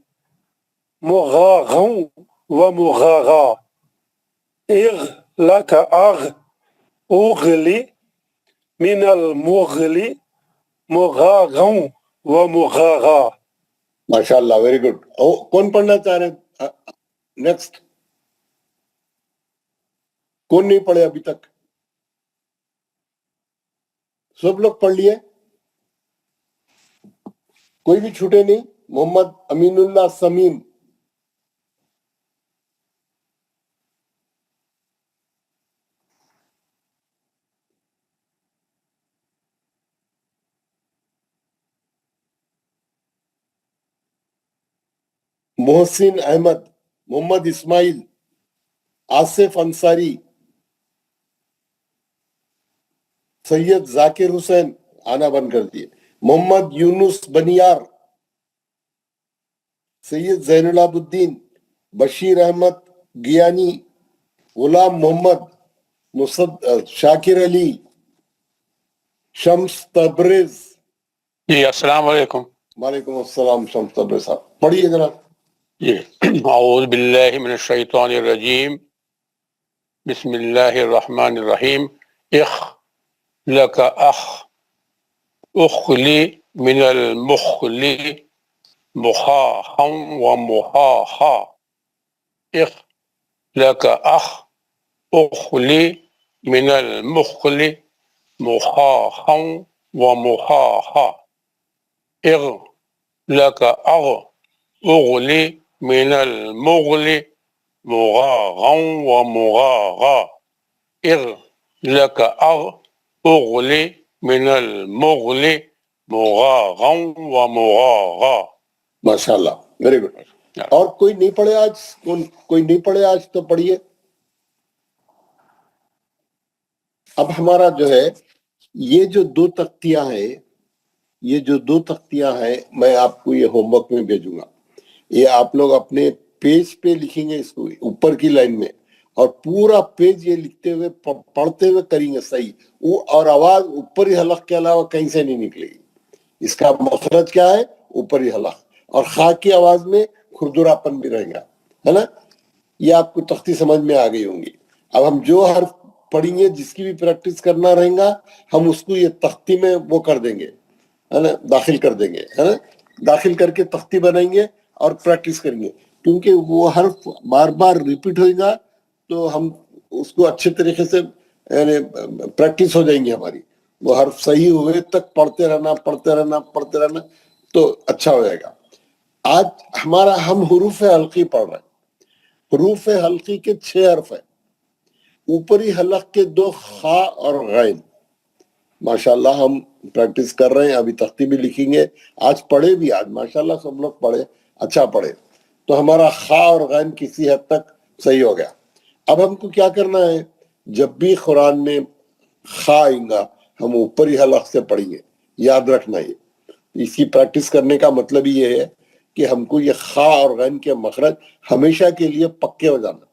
S15: مغاغا و مغاغا. اغ لک اغ اغلی من المغلی مغاغا و مغاغا.
S1: ماشاء اللہ ویری گڈ. کون پڑھنا چاہ رہے ہیں نیکسٹ؟ کون نہیں پڑھے ابھی تک؟ سب لوگ پڑھ لیے؟ کوئی بھی چھوٹے نہیں؟ محمد امین اللہ سمیم. محسن احمد. محمد اسماعیل. آصف انصاری. سید ذاکر حسین آنا بند کر دیے. محمد یونس بنیار. سید زین العابدین. بشیر احمد گیانی. غلام محمد. شاکر علی. شمس تبریز.
S4: جی السلام علیکم.
S1: وعلیکم السلام. شمس تبریز صاحب پڑھیے جناب.
S4: جی اعوذ باللہ من الشیطان الرجیم. بسم اللہ الرحمن الرحیم. اخ لک اخ اخلی من المخلی مخاخا و مخاخا. اخ لک اخ اخلی من المخلی مخاخا و مخاخا. اغ لک اغ اغلی من المغلی مغاغا و مغاغا. اغ لک اغ اغلی من المغلی مغاغا و مغاغا.
S1: ماشاء اللہ ویری گڈ. اور کوئی نہیں پڑھے آج؟ کوئی نہیں پڑھے آج تو پڑھیے. اب ہمارا جو ہے یہ جو دو تختیاں ہیں میں آپ کو یہ ہوم ورک میں بھیجوں گا. یہ آپ لوگ اپنے پیج پہ لکھیں گے اس کو اوپر کی لائن میں, اور پورا پیج یہ لکھتے ہوئے پڑھتے ہوئے کریں گے صحیح. وہ اور آواز اوپری حلق کے علاوہ کہیں سے نہیں نکلے گی. اس کا مخرج کیا ہے؟ اوپری حلق. اور خا کی آواز میں کھردراپن بھی رہے گا, ہے نا. یہ آپ کو تختی سمجھ میں آ گئی ہوں گی. اب ہم جو حرف پڑھیں گے جس کی بھی پریکٹس کرنا رہیں گا ہم اس کو یہ تختی میں وہ کر دیں گے, ہے نا, داخل کر دیں گے, ہے نا. داخل کر کے تختی بنائیں گے اور پریکٹس کریں گے, کیونکہ وہ حرف بار بار ریپیٹ ہوئے گا تو ہم اس کو اچھے طریقے سے یعنی پریکٹس ہو جائیں گی ہماری. وہ حرف صحیح ہوئے تک پڑھتے رہنا تو اچھا ہو جائے گا. آج ہم حروف حلقی پڑھ رہے ہیں. حروف حلقی کے 6 حرف ہیں. اوپری حلق کے 2 خا اور غین. ماشاءاللہ ہم پریکٹس کر رہے ہیں, ابھی تختی بھی لکھیں گے. آج پڑھے بھی, آج ماشاءاللہ سب لوگ پڑھے, اچھا پڑھے, تو ہمارا خا اور غین کسی حد تک صحیح ہو گیا. اب ہم کو کیا کرنا ہے, جب بھی قرآن میں خا آئیں گا ہم اوپری حلق سے پڑھیں گے. یاد رکھنا, یہ اس کی پریکٹس کرنے کا مطلب یہ ہے کہ ہم کو یہ خا اور غین کے مخرج ہمیشہ کے لیے پکے ہو جانا.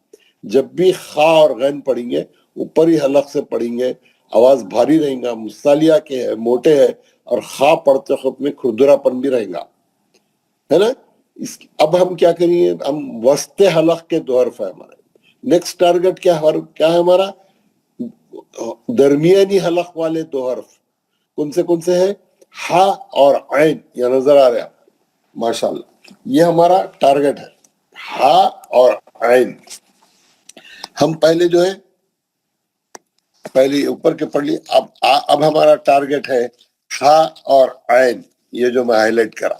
S1: جب بھی خا اور غین پڑھیں گے اوپری حلق سے پڑھیں گے, آواز بھاری رہیں گا, مستعلیہ کے ہے, موٹے ہے, اور خا پڑھتے وقت میں کھردرا پن بھی رہیں گا, ہے نا. اب ہم کیا کریں گے, ہم وسط حلق کے 2 حرف ہے ہمارے. نیکسٹ ٹارگٹ کیا ہے ہمارا؟ درمیانی حلق والے 2 حرف. کون سے ہیں؟ ہا اور عین. یہ نظر آ رہا ماشاءاللہ, یہ ہمارا ٹارگٹ ہے, ہا اور عین. ہم پہلے جو ہے پہلے اوپر کے پڑھ لی. اب ہمارا ٹارگٹ ہے ہا اور عین. یہ جو میں ہائی لائٹ کرا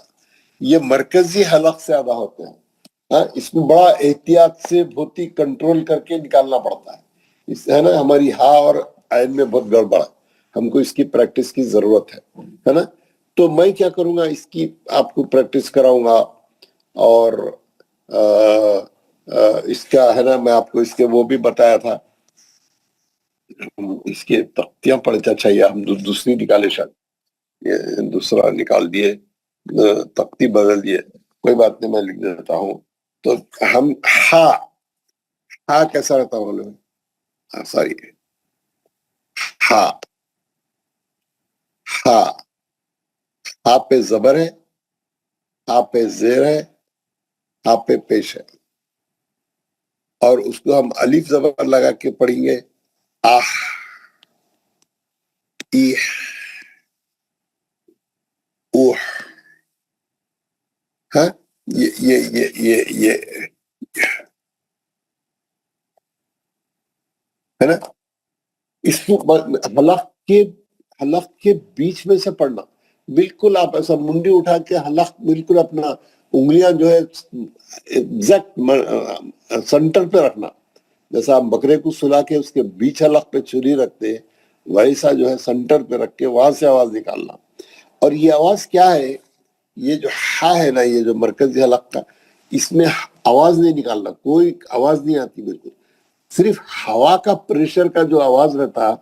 S1: یہ مرکزی حلق سے ادا ہوتے ہیں. اس میں بڑا احتیاط سے بہت ہی کنٹرول کر کے نکالنا پڑتا ہے. اس ہے نا, ہماری ہا اور عین میں بہت گڑبڑ ہے, ہم کو اس کی پریکٹس کی ضرورت ہے نا. تو میں کیا کروں گا, اس کی آپ کو پریکٹس کراؤں گا, اور اس کا ہے نا, میں آپ کو اس کے وہ بھی بتایا تھا. اس کے تختیاں پڑھتا چاہیے, ہم دوسری نکالے, شاید یہ دوسرا نکال دیے, تختی بدل دیے, کوئی بات نہیں, میں لکھ دیتا ہوں. تو ہم ہا کیسا رہتا معلوم ہے؟ سوری, ہا پہ زبر ہے, ہا پہ زیر ہے, ہا پہ پیش ہے, اور اس کو ہم الف زبر لگا کے پڑھیں گے. آہ, ایح, اوح. ہاں, یہ ہے نا. اس کو حلق کے بیچ میں سے پڑھنا. بالکل آپ ایسا منڈی اٹھا کے حلق بالکل اپنا انگلیاں جو ہے ایگزیکٹ سنٹر پہ رکھنا. جیسا آپ بکرے کو سلا کے اس کے بیچ حلق پہ چھری رکھتے ہیں, ویسا جو ہے سنٹر پہ رکھ کے وہاں سے آواز نکالنا. اور یہ آواز کیا ہے, یہ جو ہا ہے نا, یہ جو مرکزی حلق کا, اس میں آواز نہیں نکالنا, کوئی آواز نہیں آتی بالکل. صرف ہوا کا پریشر کا جو آواز رہتا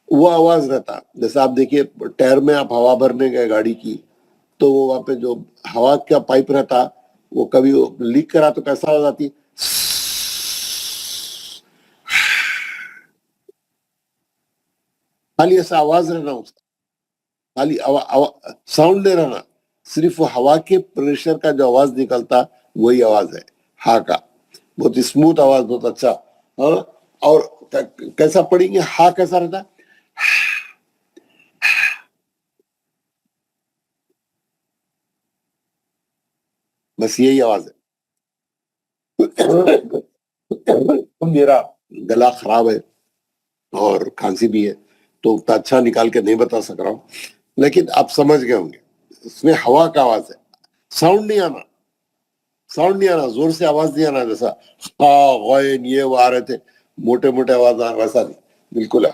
S1: وہ آواز رہتا. جیسے آپ دیکھیے ٹائر میں آپ ہوا بھرنے گئے گاڑی کی, تو وہ وہاں پہ جو ہوا کا پائپ رہتا وہ کبھی لیک کرا تو کیسا ہو جاتی, خالی ایسا آواز رہنا, اس کا خالی ساؤنڈ نہیں رہنا, صرف وہ ہوا کے پریشر کا جو آواز نکلتا وہی آواز ہے ہا کا. بہت اسموتھ آواز, بہت اچھا. اور کیسا پڑھیں گے, ہا کیسا رہتا, بس یہی آواز ہے. میرا گلا خراب ہے اور کھانسی بھی ہے, تو اتنا اچھا نکال کے نہیں بتا سک رہا ہوں, لیکن آپ سمجھ گئے ہوں گے. اس میں ہوا کا آواز ہے, ساؤنڈ نہیں آنا, زور سے آواز نہیں آنا. جیسا غین یہ وہ آ رہے تھے موٹے آواز آ, ویسا نہیں بالکل ہے.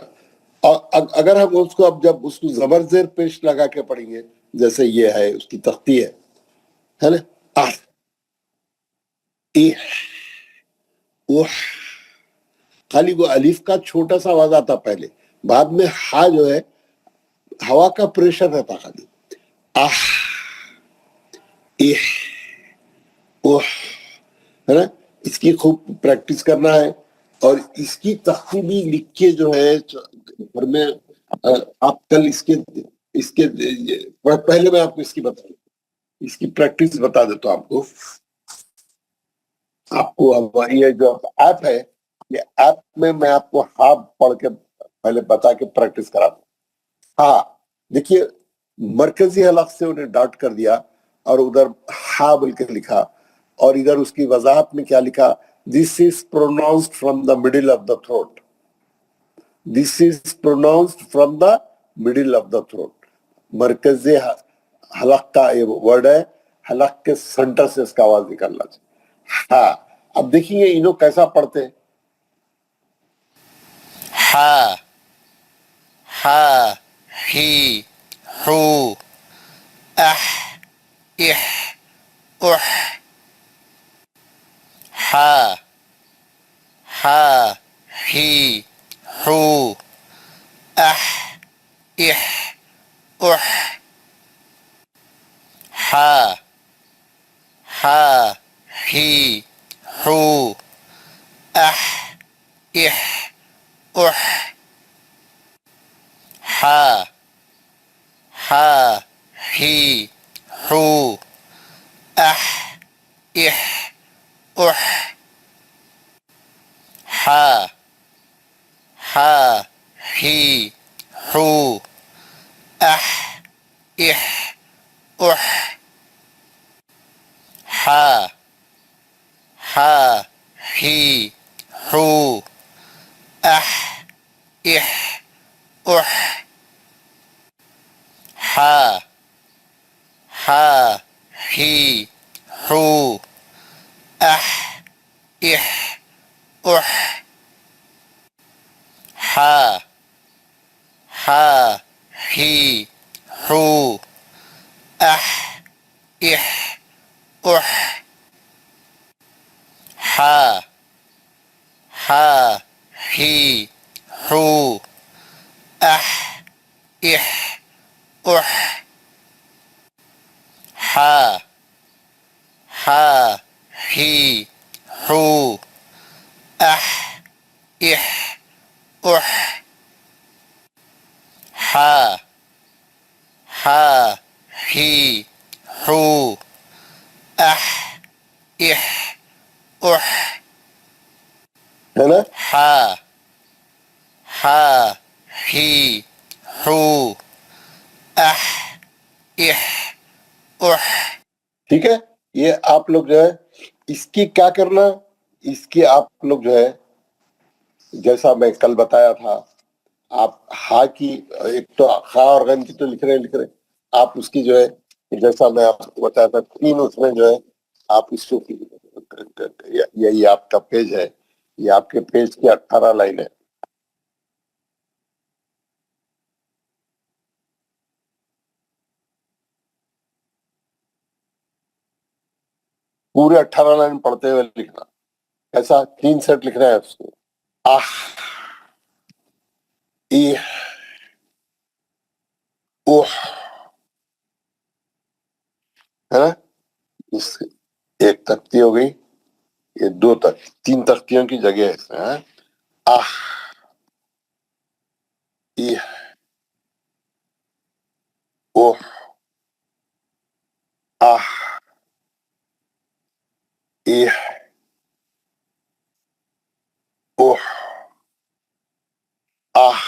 S1: اور اگر ہم اس کو اب جب اس کو زبر زیر پیش لگا کے پڑھیں گے, جیسے یہ ہے اس کی تختی ہے نا, خالی وہ الف کا چھوٹا سا آواز آتا پہلے, بعد میں ہا جو ہے ہوا کا پریشر رہتا خالی آہ اح اوہ ہے نا. اس کی خوب پریکٹس کرنا ہے اور اس کی تختی بھی لکھ کے جو ہے گھر میں آپ کل اس کے پہلے میں آپ کو اس کی بتا دوں اس کی پریکٹس بتا دیتا ہوں آپ کو ہماری یہ جو ایپ ہے یہ ایپ میں آپ کو ہاں پڑھ کے پہلے بتا کے پریکٹس کراتا ہوں. ہاں دیکھیے مرکزی حلق سے انہیں ڈاٹ کر دیا اور ادھر ہا بول کے لکھا اور ادھر اس کی وضاحت میں کیا لکھا this is pronounced from the middle of the throat. This is pronounced from the middle of the throat. مرکزی حلق کا یہ ورڈ ہے حلق کے سنٹر سے اس کا آواز نکلنا چاہیے. ہاں اب دیکھیں گے انہوں کیسا پڑھتے ہیں.
S11: ہا ہا ہی ہو اح اح اح ہا ہا ہی ہو اح اح اح ہا ہا ہی ہو اح اح اح ہا ہا ہی ہو اح اح اح ہا ہا ہی ہو اح اح اح ہا ہا ہی ہو اح اح اح ہا ہا ہی ہو اح اح اح ہا ہا ہی ہو اح اح اح ہا ہا ہی ہو اح اح اح ہا ہا ہی ہو اح اح اح ہا ہا ہی ہو اح اح اح
S1: ہے نا.
S11: ہا ہا ہی ہو اح اح اح.
S1: ٹھیک ہے یہ آپ لوگ جو ہے اس کی کیا کرنا اس کی آپ لوگ جو ہے جیسا میں کل بتایا تھا آپ ہا کی ایک تو خا اور غین کی تو لکھ رہے آپ اس کی جو ہے جیسا میں آپ کو بتایا تھا تین اس میں جو ہے آپ اس کو یہی آپ کا پیج ہے یہ آپ کے پیج کی 18 لائن ہے. پورے 18 لائن پڑھتے ہوئے لکھنا ایسا 3 سیٹ لکھنا ہے اس کو آہ ایہ اوہ ہے نا. اس ایک تختی ہو گئی یہ 3 تختیوں کی جگہ ہے. آہ ایہ اوہ آہ ایہ اوہ آہ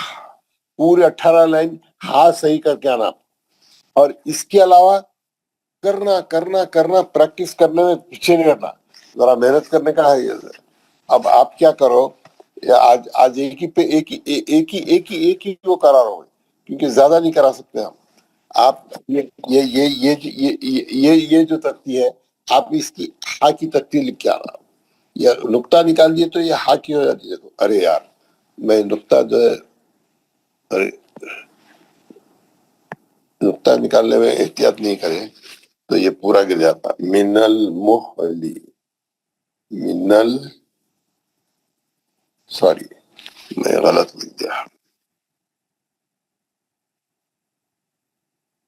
S1: پورے 18 لائن ہاں صحیح کر کے آنا. اور اس کے علاوہ کرنا پریکٹس کرنے میں پیچھے نہیں ہٹنا ذرا محنت کرنے کا ہے. اب آپ کیا کرو آج ایک ہی وہ کرا رہو کیونکہ زیادہ نہیں کرا سکتے ہم. آپ یہ جو تختی ہے آپ اس کی ہا کی تختی لکھ کے آ رہا یا نقطہ نکال دیے تو یہ ہا کی ہو جاتی ہے. ارے یار میں نقطہ جو ہے نقطہ نکالنے میں احتیاط نہیں کرے تو یہ پورا گر جاتا. سوری میں غلط لکھ دیا.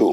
S1: 2,